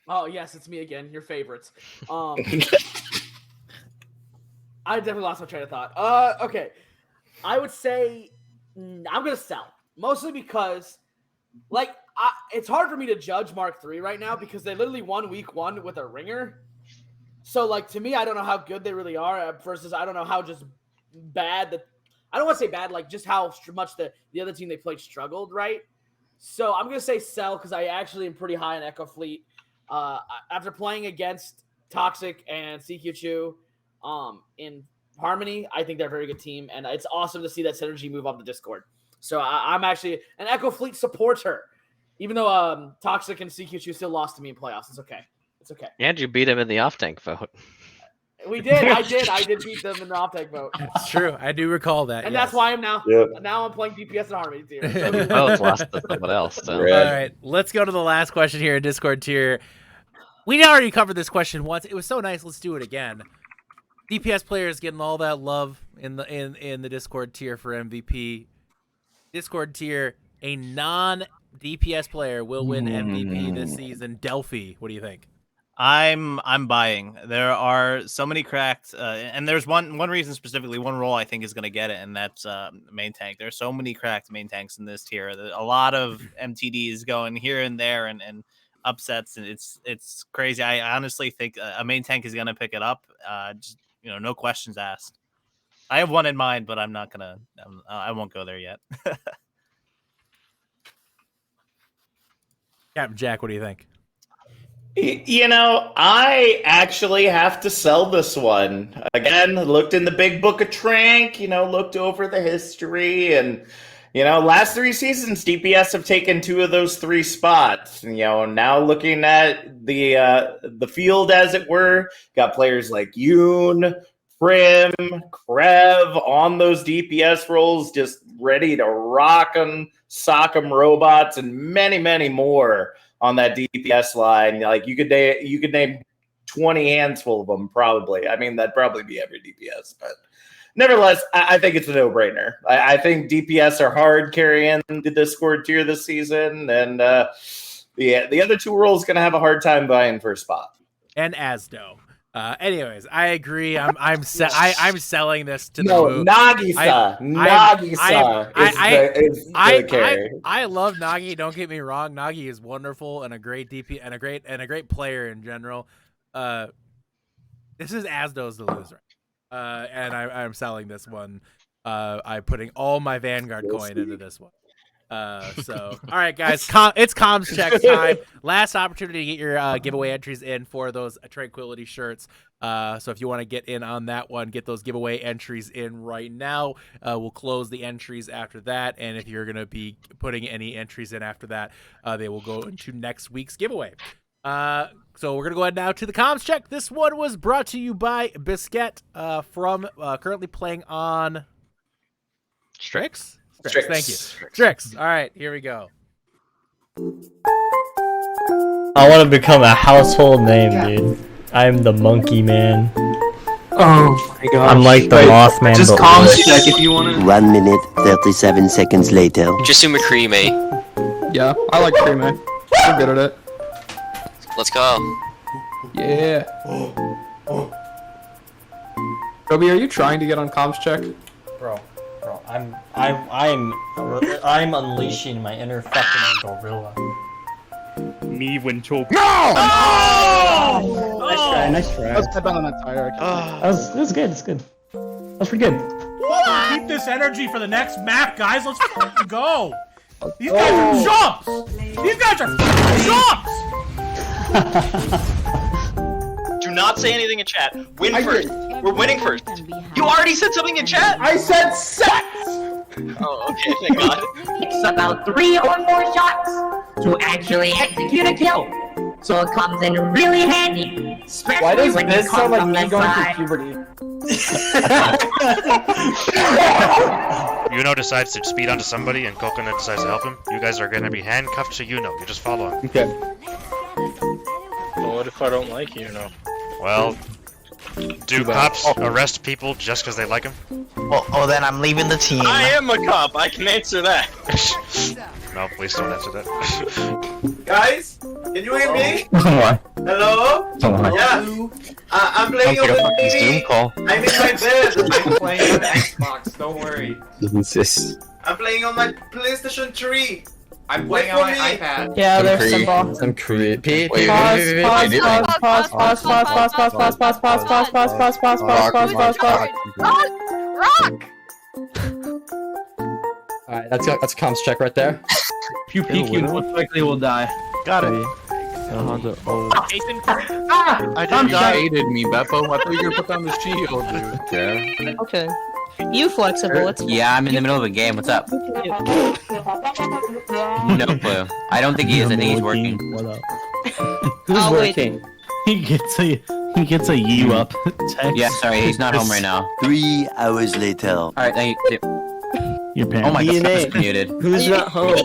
Speaker 5: Oh yes, it's me again. Your favorites. I definitely lost my train of thought. Okay. I would say I'm gonna sell mostly because, like, it's hard for me to judge Mark III right now because they literally won Week 1 with a ringer. So, like, to me, I don't know how good they really are versus I don't know how just bad I don't want to say bad, like, just how much the other team they played struggled, right? So, I'm going to say sell because I actually am pretty high on Echo Fleet. After playing against Toxic and CQ2 in Harmony, I think they're a very good team, and it's awesome to see that synergy move up the Discord. So, I'm actually – an Echo Fleet supporter, even though Toxic and CQ2 still lost to me in playoffs. It's okay. It's okay.
Speaker 3: And you beat him in the off-tank vote.
Speaker 5: We did. I did beat them in the off-tank vote.
Speaker 2: It's true. I do recall that.
Speaker 5: And
Speaker 2: yes.
Speaker 5: that's why I'm now. Yep. Now I'm playing DPS and Harmony tier.
Speaker 3: Oh, it's lost to someone else. So.
Speaker 2: All right. Let's go to the last question here in Discord tier. We already covered this question once. It was so nice. Let's do it again. DPS players getting all that love in the Discord tier for MVP. Discord tier, a non-DPS player will win MVP this season. Delphi, what do you think?
Speaker 4: I'm buying. There are so many cracked, and there's one reason specifically, one role I think is going to get it, and that's main tank. There's so many cracked main tanks in this tier. A lot of MTDs going here and there, and upsets, and it's crazy. I honestly think a main tank is gonna pick it up. Just, no questions asked. I have one in mind, but I'm not gonna. I won't go there yet.
Speaker 2: Captain Jack, what do you think?
Speaker 6: I actually have to sell this one. Again, looked in the big book of Trank, looked over the history, and, last 3 seasons, DPS have taken 2 of those 3 spots. Now looking at the field, as it were, got players like Yoon, Prim, Krev on those DPS roles, just ready to rock them, sock them robots, and many, many more on that DPS line. Like you could name 20 hands full of them, probably. I mean, that'd probably be every DPS, but nevertheless, I think it's a no-brainer. I think DPS are hard carrying the Discord tier this season, and the other 2 roles going to have a hard time vying for a spot.
Speaker 2: And Asdo. Anyways, I agree. I'm selling this to the move.
Speaker 6: Nagisa is the carry.
Speaker 2: I love Nagi. Don't get me wrong. Nagi is wonderful and a great DP and a great player in general. This is Asdo's the loser, and I'm selling this one. I'm putting all my Vanguard coin into this one. All right, guys, it's comms check time. Last opportunity to get your giveaway entries in for those Tranquility shirts. So if you want to get in on that one, get those giveaway entries in right now. We'll close the entries after that, and if you're gonna be putting any entries in after that, they will go into next week's giveaway. So we're gonna go ahead now to the comms check. This one was brought to you by Biscuit from currently playing on Strix. Thank you. Strix. All right, here we go.
Speaker 7: I want to become a household name, dude. I'm the monkey man.
Speaker 8: Oh my god.
Speaker 7: I'm like the Mothman.
Speaker 8: Just comms check if you want to.
Speaker 9: 1 minute, 37 seconds later.
Speaker 10: Just assume a cream, eh?
Speaker 8: Yeah, I like cream, man. I'm good at it.
Speaker 10: Let's go.
Speaker 8: Yeah. Kobe, are you trying to get on comms check?
Speaker 7: Bro, I'm unleashing my inner fucking gorilla.
Speaker 11: Me when choke.
Speaker 8: No!
Speaker 7: Oh! Nice try.
Speaker 8: Let's step on that tire.
Speaker 7: That's good. That's good. That's pretty good.
Speaker 12: Keep this energy for the next map, guys. Let's fucking go. These guys are jumps. These guys are jumps.
Speaker 13: Do not say anything in chat. Win first. We're winning first. You already said something in chat?
Speaker 5: I said sex!
Speaker 13: Oh, okay, thank God.
Speaker 14: It's about 3 or more shots to actually execute a kill. So it comes in really handy. Especially
Speaker 8: Why does
Speaker 14: when
Speaker 8: this
Speaker 14: you
Speaker 8: sound
Speaker 14: come
Speaker 8: like
Speaker 14: from
Speaker 8: me
Speaker 14: the
Speaker 8: going
Speaker 14: side.
Speaker 8: through puberty?
Speaker 11: Decides to speed onto somebody and Coconut decides to help him. You guys are gonna be handcuffed to You just follow him.
Speaker 8: Okay.
Speaker 15: Well, what if I don't like
Speaker 11: Well, do cops arrest people just because they like them?
Speaker 13: Oh, then I'm leaving the team. I am a cop. I can answer that.
Speaker 11: No, please don't answer that.
Speaker 6: Guys, can you hear me? Hello?
Speaker 13: Yeah. I'm playing on the TV. I'm in my bed. I'm playing on Xbox. Don't worry. I'm playing on my PlayStation 3. I'm playing on my iPad.
Speaker 8: Yeah, there's symbol.
Speaker 15: I'm creepy.
Speaker 8: Rock!
Speaker 15: Alright, that's comms check right there.
Speaker 8: If you peek, you most likely will die.
Speaker 15: Got it.
Speaker 8: I didn't die.
Speaker 15: Hated me, Beppo. I thought you were gonna put down the shield, dude. Yeah.
Speaker 16: Okay. You flexible, it's
Speaker 17: Yeah, I'm in the middle of a game. What's up? No clue. I don't think he is. I think he's working.
Speaker 7: What up? Who's working? He gets a you up text.
Speaker 17: Yeah, sorry, he's not home right now.
Speaker 9: 3 hours later.
Speaker 17: Alright, now
Speaker 7: your parents.
Speaker 17: Oh my god, that's muted.
Speaker 7: Who's not home?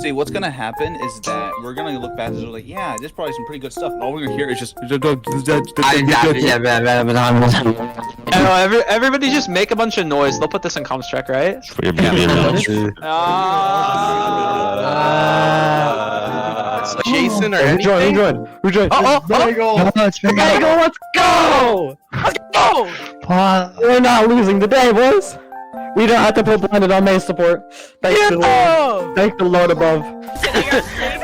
Speaker 18: See, what's gonna happen is that we're gonna look back and we're like, yeah, there's probably some pretty good stuff. And all we're gonna hear is just.
Speaker 8: Everybody just make a bunch of noise. They'll put this in comms check, right?
Speaker 15: Jason or anything?
Speaker 8: Who joined? Let's go! Let's go!
Speaker 7: We're not losing today, boys. We don't have to put blinded on main support. Thank the Lord. Thank the Lord above.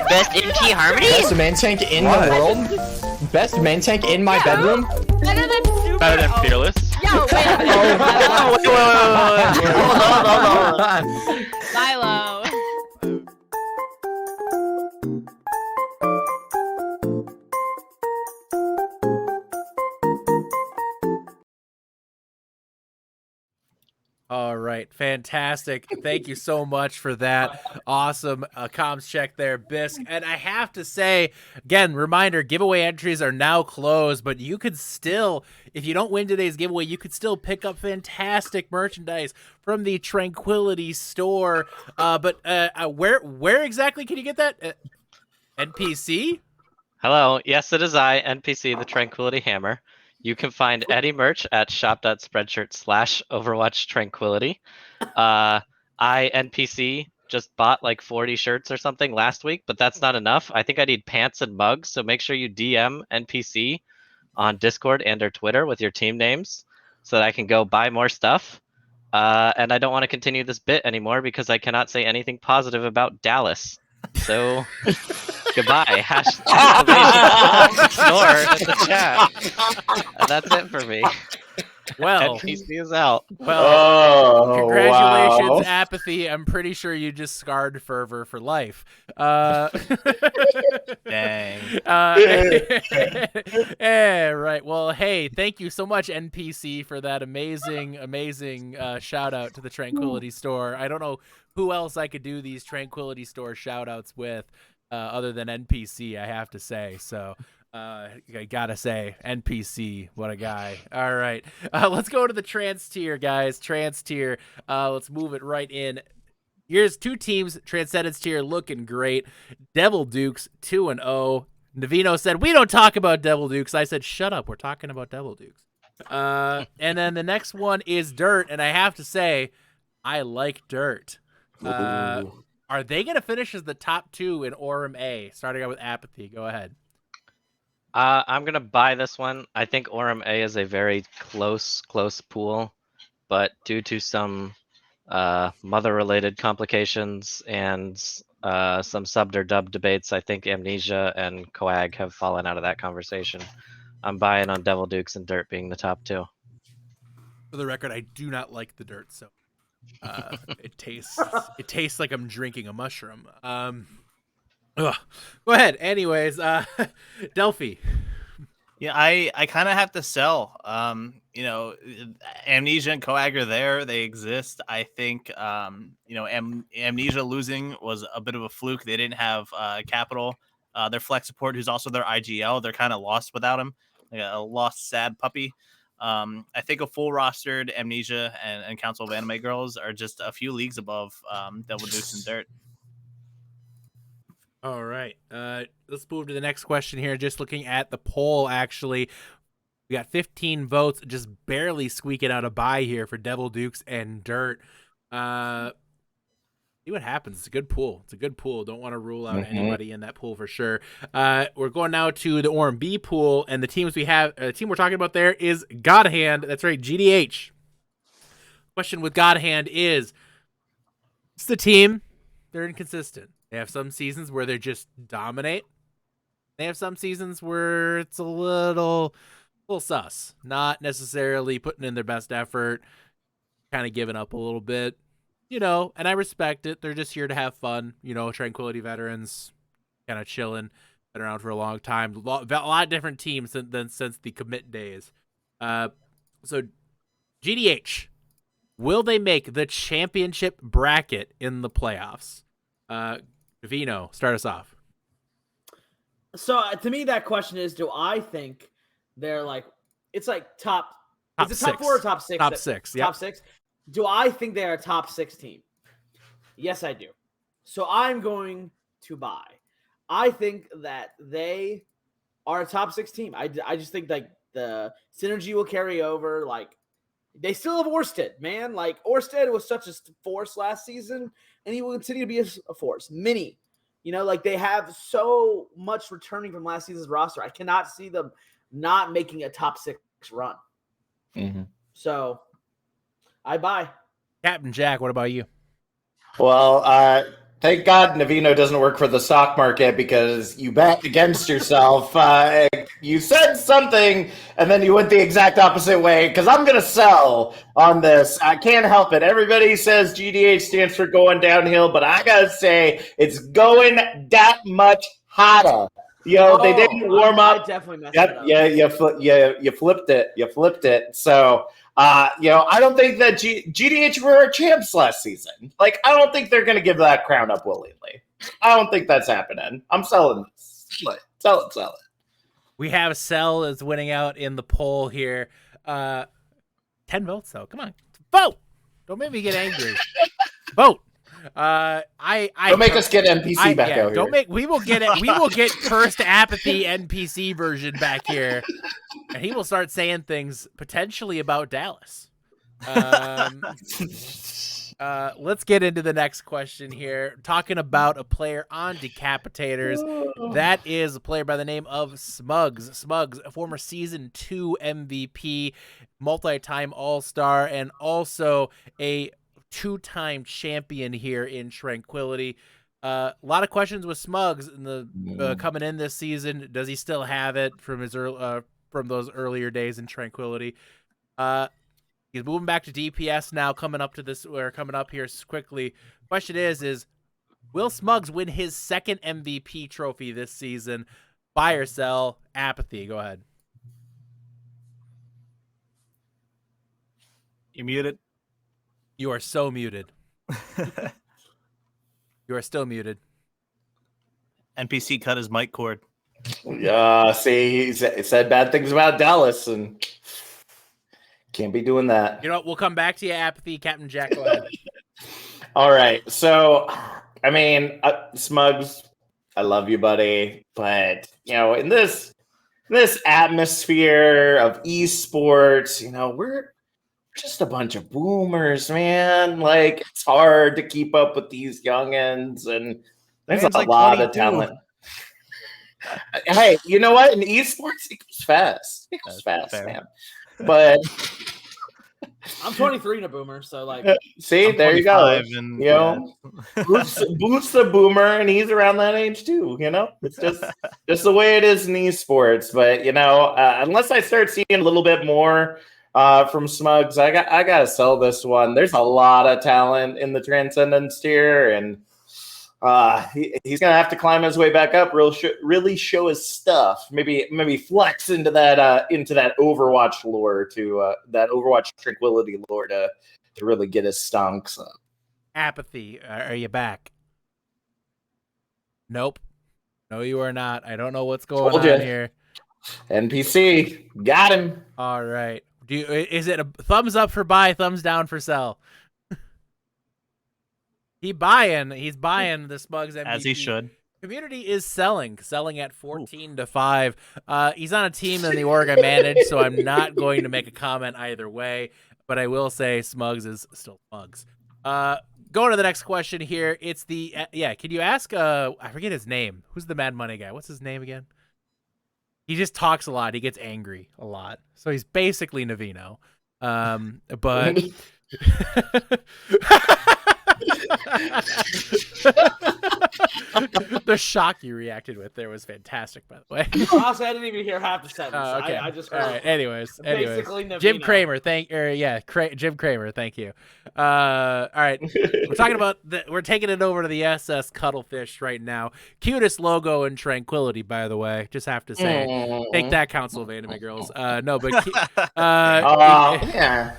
Speaker 10: Best MT Harmony?
Speaker 19: Best main tank in the world? Best main tank in my bedroom?
Speaker 16: Better than super.
Speaker 8: Better than Fearless.
Speaker 16: Yo, wait.
Speaker 8: Hold on.
Speaker 16: Milo.
Speaker 2: All right, fantastic. Thank you so much for that. Awesome comms check there, Bisque. And I have to say, again, reminder, giveaway entries are now closed, but you could still, if you don't win today's giveaway, you could still pick up fantastic merchandise from the Tranquility store. But where exactly can you get that? NPC?
Speaker 3: Hello, yes, it is I, NPC, the Tranquility Hammer. You can find Eddie merch at shop.spreadshirt/Overwatch Tranquility. I, NPC, just bought like 40 shirts or something last week, but that's not enough. I think I need pants and mugs, so make sure you DM NPC on Discord and or Twitter with your team names so that I can go buy more stuff. And I don't want to continue this bit anymore because I cannot say anything positive about Dallas. So... Goodbye. Store in the chat. And that's it for me.
Speaker 2: Well,
Speaker 3: NPC is out.
Speaker 2: Well, congratulations, Apathy. I'm pretty sure you just scarred Fervor for life.
Speaker 4: Dang.
Speaker 2: Right. Well, hey, thank you so much, NPC, for that amazing shout out to the Tranquility Store. I don't know who else I could do these Tranquility Store shout outs with. Other than NPC, I have to say. So I gotta say, NPC, what a guy. All right. Let's go to the trans tier, guys. Trans tier. Let's move it right in. Here's two teams. Transcendence tier looking great. Devil Dukes 2-0. Navino said, we don't talk about Devil Dukes. I said, shut up. We're talking about Devil Dukes. And then the next one is Dirt. And I have to say, I like Dirt. Are they going to finish as the top two in Orem A? Starting out with Apathy. Go ahead.
Speaker 3: I'm going to buy this one. I think Orem A is a very close pool, but due to some mother-related complications and some subbed or dubbed debates, I think Amnesia and Coag have fallen out of that conversation. I'm buying on Devil Dukes and Dirt being the top two.
Speaker 2: For the record, I do not like the Dirt, so it tastes like I'm drinking a mushroom. Go ahead. Anyways, Delphi.
Speaker 4: Yeah, I kind of have to sell. Amnesia and Coag are there. They exist. I think, Amnesia losing was a bit of a fluke. They didn't have Capital, their flex support, who's also their IGL. They're kind of lost without him. Like a lost, sad puppy. I think a full rostered Amnesia and Council of Anime Girls are just a few leagues above Devil Dukes and Dirt.
Speaker 2: All right. Let's move to the next question here. Just looking at the poll, actually. We got 15 votes, just barely squeaking out a bye here for Devil Dukes and Dirt. See what happens. It's a good pool. Don't want to rule out anybody in that pool for sure. We're going now to the Orem B pool, and the teams we have, the team we're talking about there is God Hand. That's right, GDH. Question with God Hand is, it's the team. They're inconsistent. They have some seasons where they just dominate. They have some seasons where it's a little sus. Not necessarily putting in their best effort, kind of giving up a little bit. And I respect it. They're just here to have fun. Tranquility veterans, kind of chilling, been around for a long time. A lot of different teams since the commit days. So GDH, will they make the championship bracket in the playoffs? Vino, start us off.
Speaker 5: So to me, that question is: do I think they're it's top? Is it top 4 or top 6?
Speaker 2: Top 6. Yeah.
Speaker 5: Top 6. Do I think they're a top 6 team? Yes, I do. So I'm going to buy. I think that they are a top 6 team. I just think the synergy will carry over. They still have Orsted, man. Orsted was such a force last season, and he will continue to be a force. Mini. They have so much returning from last season's roster. I cannot see them not making a top 6 run.
Speaker 19: Mm-hmm.
Speaker 5: So I buy.
Speaker 2: Captain Jack, what about you?
Speaker 6: Well, thank God Navino doesn't work for the stock market because you bet against yourself. You said something and then you went the exact opposite way because I'm going to sell on this. I can't help it. Everybody says GDH stands for going downhill, but I got to say it's going that much hotter. They didn't warm up.
Speaker 5: I definitely messed
Speaker 6: Yep,
Speaker 5: it up.
Speaker 6: you flipped it. You flipped it. So, I don't think that GDH were champs last season. Like, I don't think they're going to give that crown up willingly. I don't think that's happening. I'm selling this. Sell it.
Speaker 2: We have Cell is winning out in the poll here. 10 votes, though. Come on. Vote! Don't make me get angry. Vote!
Speaker 6: Don't make us get NPC back out here.
Speaker 2: We will get first apathy NPC version back here, and he will start saying things potentially about Dallas. Let's get into the next question here. Talking about a player on Decapitators. That is a player by the name of Smugs. Smugs, a former Season 2 MVP, multi-time All-Star, and also a two-time champion here in Tranquility. A lot of questions with Smugs in the coming in this season. Does he still have it from his from those earlier days in Tranquility? He's moving back to DPS now. Coming up here quickly. Question is will Smugs win his second MVP trophy this season? Buy or sell? Apathy. Go ahead.
Speaker 4: You muted.
Speaker 2: You are so muted. You are still muted.
Speaker 4: NPC cut his mic cord.
Speaker 6: Yeah, see, he said bad things about Dallas, and can't be doing that.
Speaker 2: You know what? We'll come back to you, Apathy. Captain Jack, go ahead.
Speaker 6: All right. So, I mean, Smugs, I love you, buddy. But, in this atmosphere of esports, we're just a bunch of boomers, man. Like, it's hard to keep up with these youngins, and there's a lot of talent. Hey, you know what? In esports, it goes fast. It goes fast, man. But
Speaker 5: I'm 23 and a boomer, so like.
Speaker 6: See, there you go. Boots the boomer, and he's around that age too. It's just the way it is in esports. But unless I start seeing a little bit more from Smugs, I gotta sell this one. There's a lot of talent in the Transcendence tier, and he's gonna have to climb his way back up. Really show his stuff. Maybe flex into that Overwatch lore that Overwatch Tranquility lore to really get his stonks up.
Speaker 2: Apathy, are you back? Nope. No, you are not. I don't know what's going on here.
Speaker 6: NPC got him.
Speaker 2: All right. Is it a thumbs up for buy, thumbs down for sell? He's buying the Smugs MVP.
Speaker 4: As he should.
Speaker 2: Community is selling at 14-5. He's on a team in the org I manage, so I'm not going to make a comment either way, but I will say Smugs is still Smugs. Going to the next question here. It's the can you ask I forget his name. Who's the Mad Money guy? What's his name again? He just talks a lot. He gets angry a lot. So he's basically Navino. But the shock you reacted with there was fantastic, by the way.
Speaker 5: Honestly, I didn't even hear half the sentence.
Speaker 2: Okay.
Speaker 5: I just
Speaker 2: all right. Anyways,
Speaker 5: basically Navino.
Speaker 2: Jim Kramer, Jim Kramer, thank you. All right, we're talking about we're taking it over to the SS Cuttlefish right now. Cutest logo in Tranquility, by the way. Just have to say, take that, Councilvania girls. No, but
Speaker 6: yeah.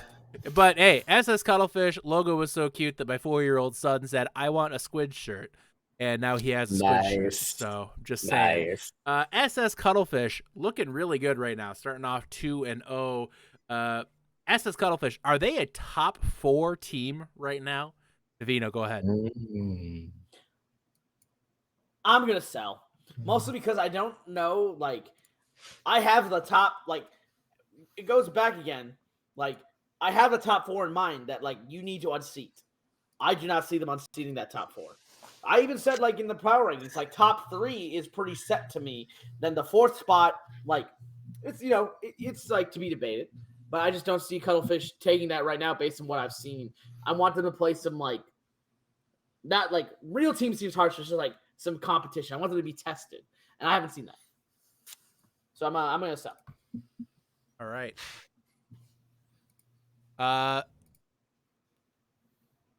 Speaker 2: But hey, SS Cuttlefish logo was so cute that my 4-year-old son said, "I want a squid shirt," and now he has a squid shirt. So just saying. SS Cuttlefish looking really good right now, starting off 2-0. SS Cuttlefish, are they a top 4 team right now? Davino, go ahead.
Speaker 5: I'm gonna sell, mostly because I don't know. Like, I have the top. Like, it goes back again. Like, I have the top 4 in mind that, like, you need to unseat. I do not see them unseating that top 4. I even said, like, in the power rankings, like, top 3 is pretty set to me. Then the 4th spot, like, it's, it's like to be debated. but I just don't see Cuttlefish taking that right now based on what I've seen. I want them to play some not like real team seems harsh, just like some competition. I want them to be tested, and I haven't seen that. So I'm gonna sell.
Speaker 2: All right.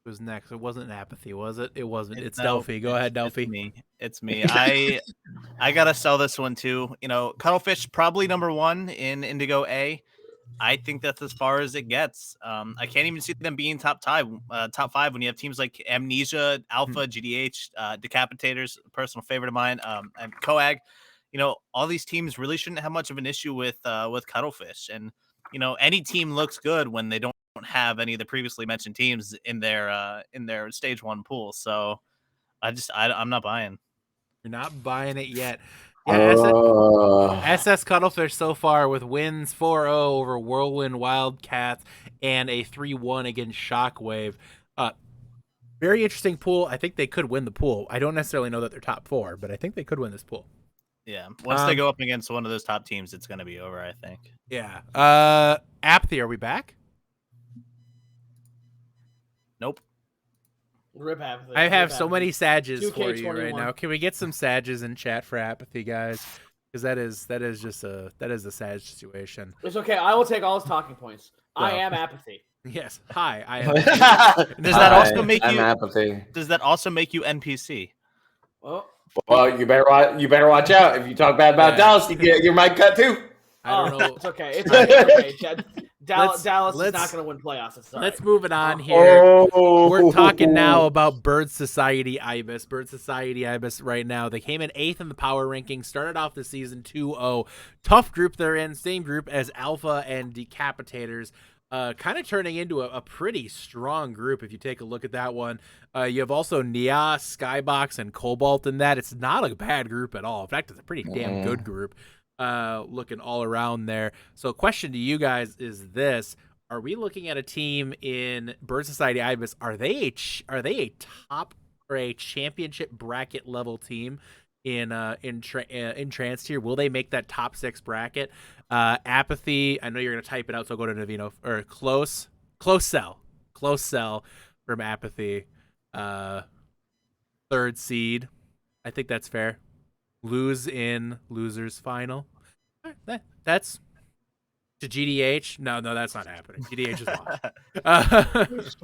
Speaker 2: Who's next? It wasn't Apathy, was it? It wasn't. It's Delphi. Go ahead, Delphi.
Speaker 4: It's me. I gotta sell this one too. Cuttlefish probably number 1 in Indigo A. I think that's as far as it gets. I can't even see them being top 5 when you have teams like Amnesia, Alpha, GDH, Decapitators, a personal favorite of mine, and Coag. All these teams really shouldn't have much of an issue with Cuttlefish. And any team looks good when they don't have any of the previously mentioned teams in their stage 1 pool. So I'm not buying.
Speaker 2: You're not buying it yet. Yeah, SS Cuttlefish so far with wins 4-0 over Whirlwind Wildcats and a 3-1 against Shockwave. Very interesting pool. I think they could win the pool. I don't necessarily know that they're top 4, but I think they could win this pool.
Speaker 4: Yeah, once they go up against one of those top teams, it's going to be over, I think.
Speaker 2: Yeah. Apathy, are we back?
Speaker 5: Nope. Rip Apathy.
Speaker 2: I have so many Sages for you right now. Can we get some Sages in chat for Apathy, guys? Because that is a Sag situation.
Speaker 5: It's okay. I will take all his talking points. I am Apathy.
Speaker 2: Yes. Hi, I am. Does that also make you
Speaker 6: Apathy?
Speaker 4: Does that also make you NPC?
Speaker 6: Well, you better watch out. If you talk bad about Dallas, you get your mic cut too.
Speaker 2: I don't know.
Speaker 5: It's okay. It's okay. Dallas is not going to win playoffs.
Speaker 2: Let's move it on here. We're talking now about Bird Society Ibis. Bird Society Ibis right now. They came in 8th in the power ranking, started off the season 2-0. Tough group they're in, same group as Alpha and Decapitators. Kind of turning into a pretty strong group if you take a look at that one. You have also Nia, Skybox, and Cobalt in that. It's not a bad group at all. In fact, it's a pretty damn good group. Looking all around there. So question to you guys is this: are we looking at a team in Bird Society Ibis? Are they a top or a championship bracket level team in trans tier? Will they make that top 6 bracket? Apathy, I know you're gonna type it out, so I'll go to Navino or close sell from Apathy. 3rd seed. I think that's fair. Lose in losers final. That's to GDH. No, that's not happening. GDH is lost.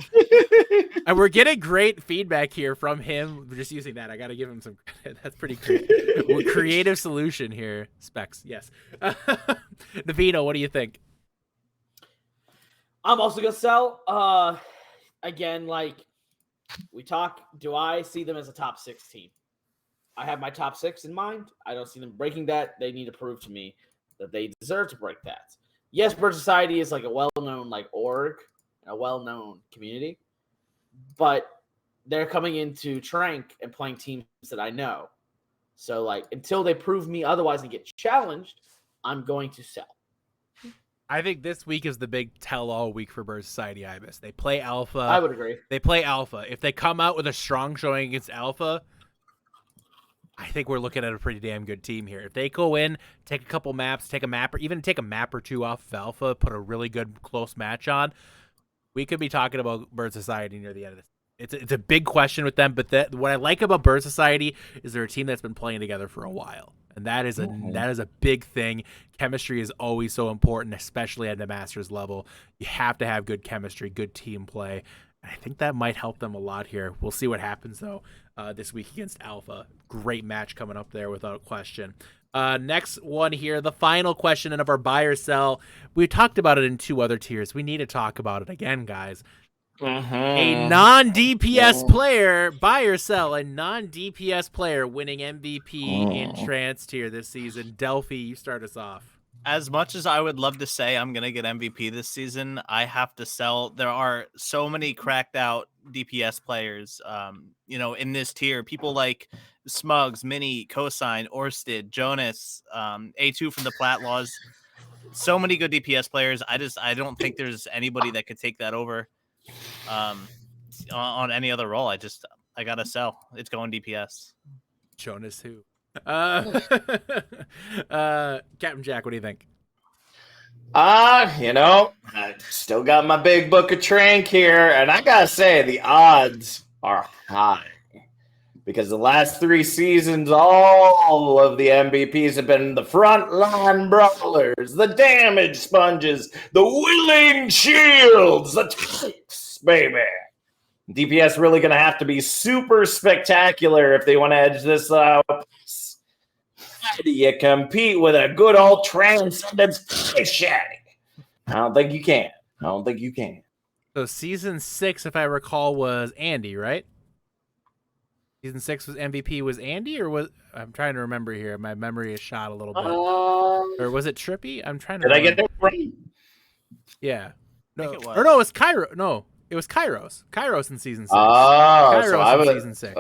Speaker 2: And we're getting great feedback here from him. We're just using that. I got to give him some credit. That's pretty creative solution here. Specs, yes. Navino, what do you think?
Speaker 5: I'm also gonna sell. Again, like we talk. Do I see them as a top 6 team? I have my top 6 in mind. I don't see them breaking that. They need to prove to me that they deserve to break that. Yes, Bird Society is like a well-known org, a well-known community, but they're coming into Trank and playing teams that I know. So until they prove me otherwise and get challenged, I'm going to sell.
Speaker 2: I think this week is the big tell-all week for Bird Society Ibis. They play Alpha.
Speaker 5: I would agree.
Speaker 2: They play Alpha. If they come out with a strong showing against Alpha, I think we're looking at a pretty damn good team here. If they go in, take a couple maps, take a map, or even take a map or 2 off of Alpha, put a really good close match on, we could be talking about Bird Society near the end of this. It's a big question with them, but what I like about Bird Society is they're a team that's been playing together for a while, and that is a big thing. Chemistry is always so important, especially at the Masters level. You have to have good chemistry, good team play. I think that might help them a lot here. We'll see what happens, though, this week against Alpha. Great match coming up there without question. Next one here, the final question of our buy or sell. We talked about it in 2 other tiers. We need to talk about it again, guys. A non-DPS player, buy or sell, a non-DPS player winning MVP in trans tier this season. Delphi, you start us off.
Speaker 4: As much as I would love to say I'm going to get MVP this season, I have to sell. There are so many cracked out DPS players, in this tier. People like Smugs, Mini, Cosine, Orsted, Jonas, A2 from the Plat Laws. So many good DPS players. I don't think there's anybody that could take that over on any other role. I got to sell. It's going DPS.
Speaker 2: Jonas who? Captain Jack, what do you think?
Speaker 6: I still got my big book of Trank here, and I gotta say the odds are high. Because the last 3 seasons, all of the MVPs have been the frontline brawlers, the damage sponges, the willing shields, the tanks, baby. DPS really going to have to be super spectacular if they want to edge this out. How do you compete with a good old Transcendence Shatty? I don't think you can.
Speaker 2: So season 6, if I recall, was Andy, right? Season 6 was MVP was Andy, or was I'm trying to remember here. My memory is shot a little bit. Or was it Trippy? I'm trying to remember.
Speaker 6: Did I get that right?
Speaker 2: Yeah. No,
Speaker 4: I think it was.
Speaker 2: Or no, it was Cairo. No, it was Kairos. Kairos in season 6.
Speaker 6: Oh, so I
Speaker 2: Kairos
Speaker 6: was
Speaker 2: in season 6.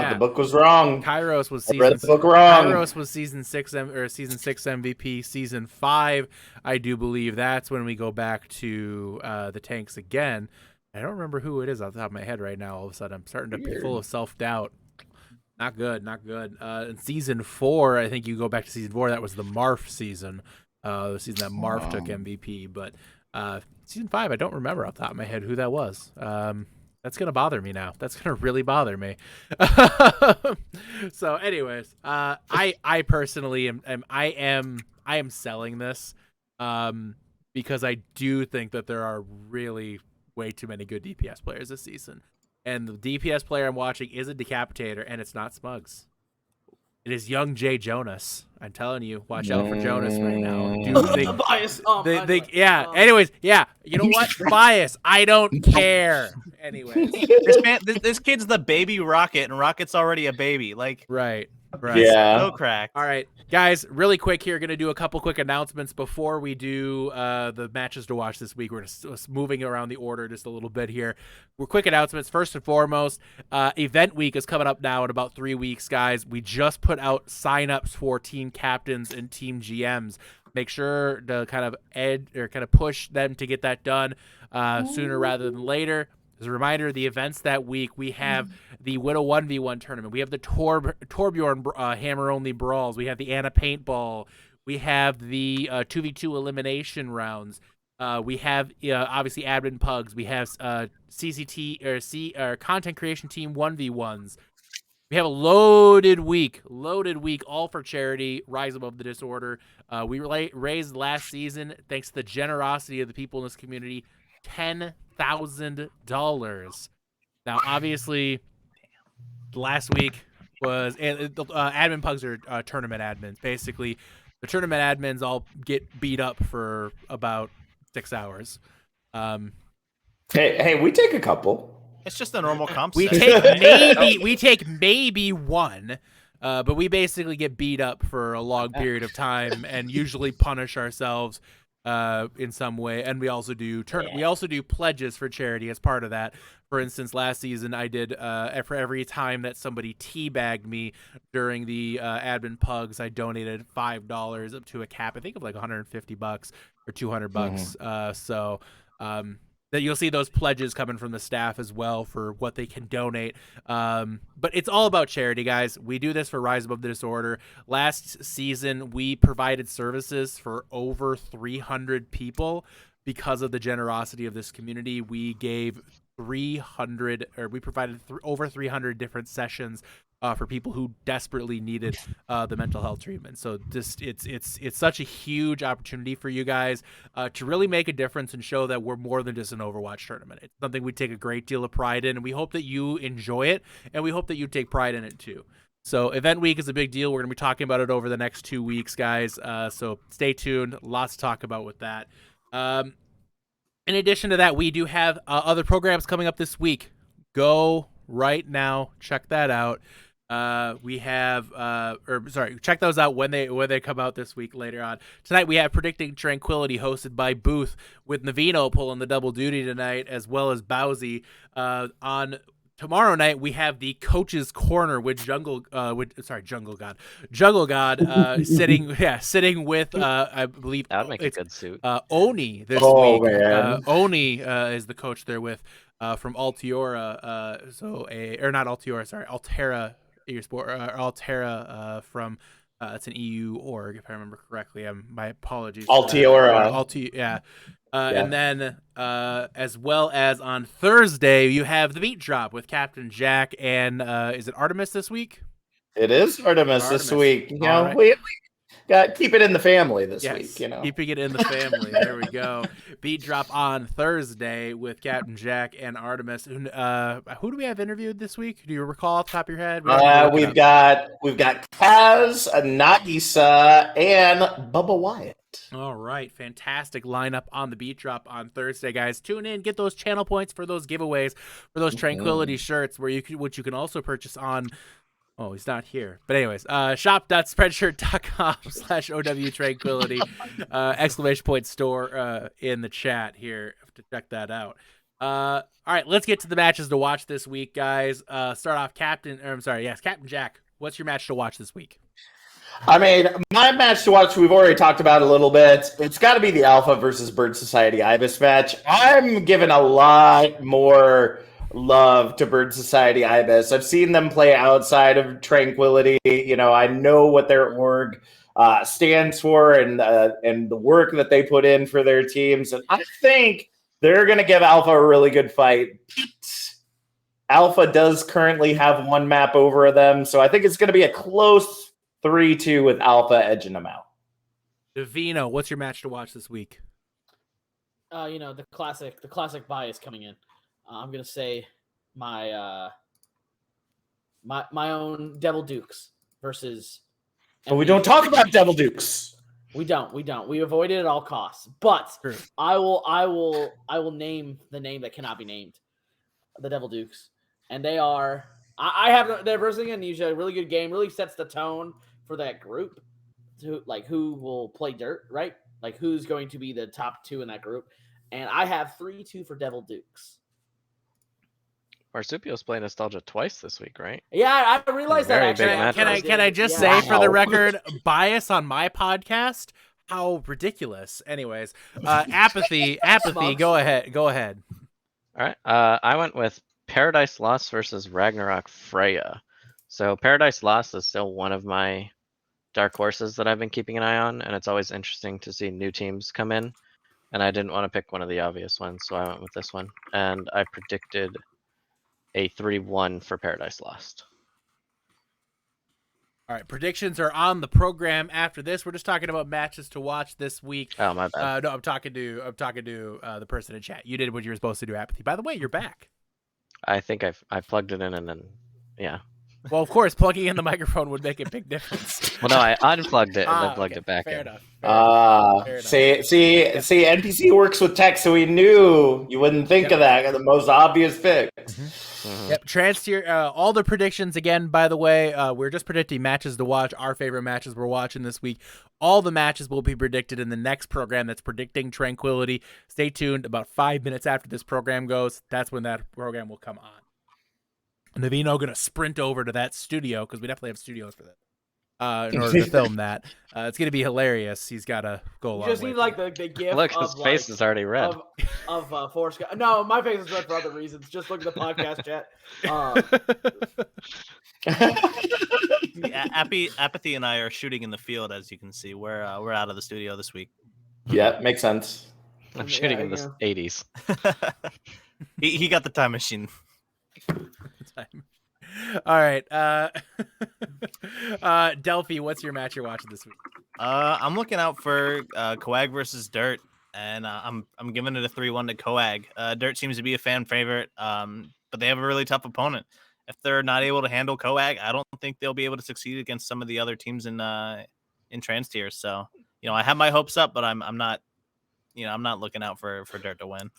Speaker 6: the book was wrong.
Speaker 2: Kairos was
Speaker 6: I read
Speaker 2: season
Speaker 6: the book wrong.
Speaker 2: Kairos was season 6 or season 6 MVP. Season 5, I do believe that's when we go back to the tanks again. I don't remember who it is off the top of my head right now. All of a sudden, I'm starting to be full of self-doubt. Not good, not good. In season 4, I think you go back to season 4. That was the Marf season, the season that Marf took MVP. But season 5, I don't remember off the top of my head who that was. That's gonna bother me now. That's gonna really bother me. So, anyways, I personally am selling this because I do think that there are really way too many good DPS players this season. And the DPS player I'm watching is a Decapitator, and it's not Smugs. It is young Jay Jonas. I'm telling you, watch out for Jonas right now. Dude,
Speaker 5: bias.
Speaker 2: Yeah. Anyways, yeah. You know what? Bias. I don't care. Anyways,
Speaker 4: this kid's the baby Rocket, and Rocket's already a baby. Like,
Speaker 2: right.
Speaker 6: Yeah.
Speaker 4: No crack.
Speaker 2: All right, guys. Really quick here. Going to do a couple quick announcements before we do the matches to watch this week. We're just moving around the order just a little bit here. We're quick announcements. First and foremost, event week is coming up now in about 3 weeks, guys. We just put out signups for team captains and team GMs. Make sure to kind of push them to get that done sooner rather than later. As a reminder, the events that week, we have the Widow 1v1 tournament. We have the Torbjorn hammer-only brawls. We have the Anna paintball. We have the 2v2 elimination rounds. We have, obviously, admin pugs. We have CCT or content creation team 1v1s. We have a loaded week, all for charity, Rise Above the Disorder. We raised last season, thanks to the generosity of the people in this community, $10,000. Now, obviously, last week was admin pugs are tournament admins. Basically, the tournament admins all get beat up for about 6 hours.
Speaker 6: Hey, we take a couple.
Speaker 4: It's just a normal comp.
Speaker 2: We take maybe one, but we basically get beat up for a long period of time and usually punish ourselves in some way. And we also do pledges for charity as part of that. For instance, last season I did for every time that somebody teabagged me during the admin pugs, I donated $5 up to a cap, I think of like $150 or $200. So that you'll see those pledges coming from the staff as well for what they can donate. But it's all about charity, guys. We do this for Rise Above the Disorder. Last season, we provided services for over 300 people because of the generosity of this community. We gave we provided over 300 different sessions for people who desperately needed the mental health treatment. So just it's such a huge opportunity for you guys to really make a difference and show that we're more than just an Overwatch tournament. It's something we take a great deal of pride in, and we hope that you enjoy it, and we hope that you take pride in it too. So event week is a big deal. We're going to be talking about it over the next 2 weeks, guys. So stay tuned. Lots to talk about with that. In addition to that, we do have other programs coming up this week. Go right now. Check that out. We have check those out when they come out this week later on. Tonight we have Predicting Tranquility hosted by Booth with Navino pulling the double duty tonight, as well as Bowsy. On tomorrow night we have the Coach's Corner with Jungle God sitting with I believe
Speaker 3: that would make a good suit.
Speaker 2: Oni this week.
Speaker 6: Man.
Speaker 2: Oni is the coach there with from Altiora, Altera Esport, Altera from It's an EU org, if I remember correctly. My apologies.
Speaker 6: Altiora.
Speaker 2: Yeah. And then, as well as on Thursday, you have the Beat Drop with Captain Jack and is it Artemis this week?
Speaker 6: It is Artemis this week. You know,
Speaker 2: right.
Speaker 6: we got keep it in the family this week. You know,
Speaker 2: keeping it in the family. There we go. Beat Drop on Thursday with Captain Jack and Artemis. Who do we have interviewed this week? Do you recall off the top of your head?
Speaker 6: We've got Kaz, Nagisa, and Bubba Wyatt.
Speaker 2: All right, fantastic lineup on the Beat Drop on Thursday, guys. Tune in, get those channel points for those giveaways, for those Tranquility shirts, which you can also purchase on. Oh, he's not here. But anyways, shop.spreadshirt.com/OW Tranquility, exclamation point store in the chat here to check that out. All right, let's get to the matches to watch this week, guys. Start off, Captain Jack. What's your match to watch this week?
Speaker 6: I mean, my match to watch, we've already talked about a little bit. It's got to be the Alpha versus Bird Society Ibis match. I'm giving a lot more love to Bird Society Ibis. I've seen them play outside of Tranquility. You know, I know what their org stands for and the work that they put in for their teams. And I think they're going to give Alpha a really good fight. Alpha does currently have one map over them, so I think it's going to be a close 3-2 with Alpha edging them out.
Speaker 2: Davino, what's your match to watch this week?
Speaker 5: The classic bias coming in. I'm gonna say my own Devil Dukes versus.
Speaker 6: But we don't talk about Devil Dukes.
Speaker 5: We don't. We avoid it at all costs. But
Speaker 2: True.
Speaker 5: I will name the name that cannot be named. The Devil Dukes, and they are. I have they're versus Amnesia. Really good game. Really sets the tone for that group. To like who will play dirt, right? Like who's going to be the top two in that group. And I have 3-2 for Devil Dukes.
Speaker 3: Marsupio's playing Nostalgia twice this week, right?
Speaker 5: Yeah, I realized that.
Speaker 3: Very
Speaker 5: Actually,
Speaker 3: big match.
Speaker 2: Can I just say for the record, bias on my podcast? How ridiculous. Anyways, apathy. Go ahead.
Speaker 3: All right. I went with Paradise Lost versus Ragnarok Freya. So Paradise Lost is still one of my dark horses that I've been keeping an eye on, and it's always interesting to see new teams come in. And I didn't want to pick one of the obvious ones, so I went with this one. And I predicted a 3-1 for Paradise Lost.
Speaker 2: All right, predictions are on the program after this. We're just talking about matches to watch this week.
Speaker 3: Oh, my bad.
Speaker 2: No, I'm talking to the person in chat. You did what you were supposed to do, Apathy. By the way, you're back.
Speaker 3: I think I plugged it in and then, yeah.
Speaker 2: Well, of course, plugging in the microphone would make a big difference.
Speaker 3: Well, no, I unplugged it and then plugged it back
Speaker 2: Fair
Speaker 3: in.
Speaker 2: enough.
Speaker 6: See, NPC works with tech, so we knew you wouldn't think of that. The most obvious fix.
Speaker 2: Yep, Transtier, all the predictions again, by the way, we're just predicting matches to watch, our favorite matches we're watching this week. All the matches will be predicted in the next program that's predicting Tranquility. Stay tuned. About 5 minutes after this program goes, that's when that program will come on. Navino going to sprint over to that studio, because we definitely have studios for that, in order to film that. It's going to be hilarious. He's got to go along.
Speaker 5: You just need like the gift.
Speaker 3: Look, his face is already red.
Speaker 5: Of Forrest Gump. No, my face is red for other reasons. Just look at the podcast chat.
Speaker 4: Apathy and I are shooting in the field, as you can see. We're out of the studio this week.
Speaker 6: Yeah, makes sense.
Speaker 3: I'm shooting in the 80s.
Speaker 4: He got the time machine.
Speaker 2: All right, Delphi, what's your match you're watching this week?
Speaker 4: I'm looking out for Coag versus Dirt, and I'm giving it a 3-1 to Coag. Dirt seems to be a fan favorite, but they have a really tough opponent. If they're not able to handle Coag, I don't think they'll be able to succeed against some of the other teams in trans tiers. So, I have my hopes up, but I'm not looking out for Dirt to win.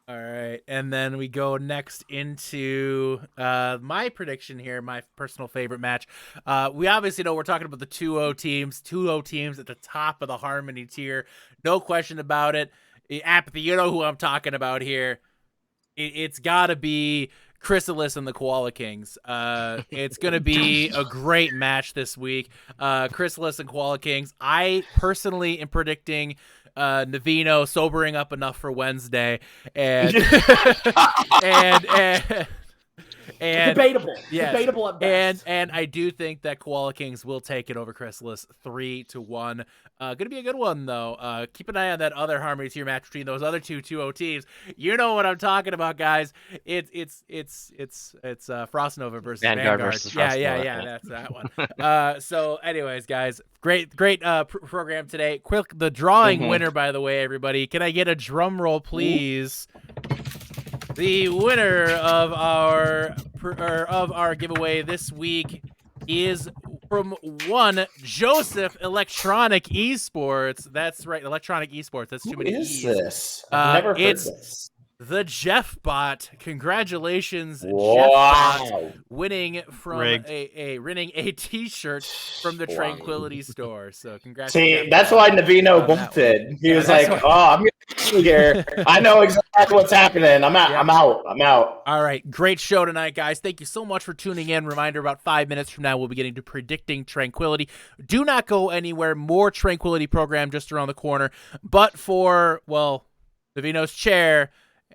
Speaker 2: All right, and then we go next into my prediction here, my personal favorite match. We obviously know we're talking about the 2-0 teams at the top of the Harmony tier. No question about it. Apathy, you know who I'm talking about here. It's got to be Chrysalis and the Koala Kings. It's going to be a great match this week. Chrysalis and Koala Kings. I personally am predicting Navino sobering And
Speaker 5: debatable.
Speaker 2: Yes.
Speaker 5: Debatable at best.
Speaker 2: And I do think that Koala Kings will take it over Chrysalis 3-1. Gonna be a good one though. Keep an eye on that other Harmony tier match between those other two 2-0 teams. You know what I'm talking about, guys. It's Frost Nova versus Vanguard.
Speaker 3: Versus Frost Nova.
Speaker 2: That's that one. So anyways, guys, great program today. Quick, the drawing winner, by the way, everybody. Can I get a drum roll, please? The winner of our giveaway this week is from one Joseph Electronic Esports. That's right, Electronic Esports. That's too many E's.
Speaker 6: What is this? I've never heard
Speaker 2: it's
Speaker 6: this.
Speaker 2: the Jeff Bot. Congratulations,
Speaker 6: Wow.
Speaker 2: Jeff Bot, winning from
Speaker 4: Rigged.
Speaker 2: winning a T-shirt from the Tranquility Store. So congrats.
Speaker 6: See, that's why Navino bolted. He was like, "Oh, I'm gonna be here. I know exactly what's happening. I'm out.
Speaker 2: Yep.
Speaker 6: I'm out."
Speaker 2: All right, great show tonight, guys. Thank you so much for tuning in. Reminder, about 5 minutes from now, we'll be getting to Predicting Tranquility. Do not go anywhere. More Tranquility program just around the corner. But for, well, Navino's chair,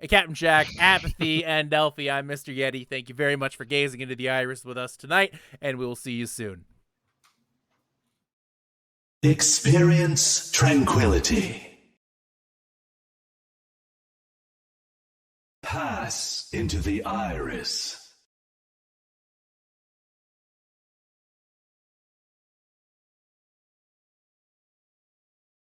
Speaker 2: Captain Jack, Apathy, and Delphi, I'm Mr. Yeti. Thank you very much for gazing into the iris with us tonight, and we will see you soon.
Speaker 1: Experience tranquility. Pass into the iris.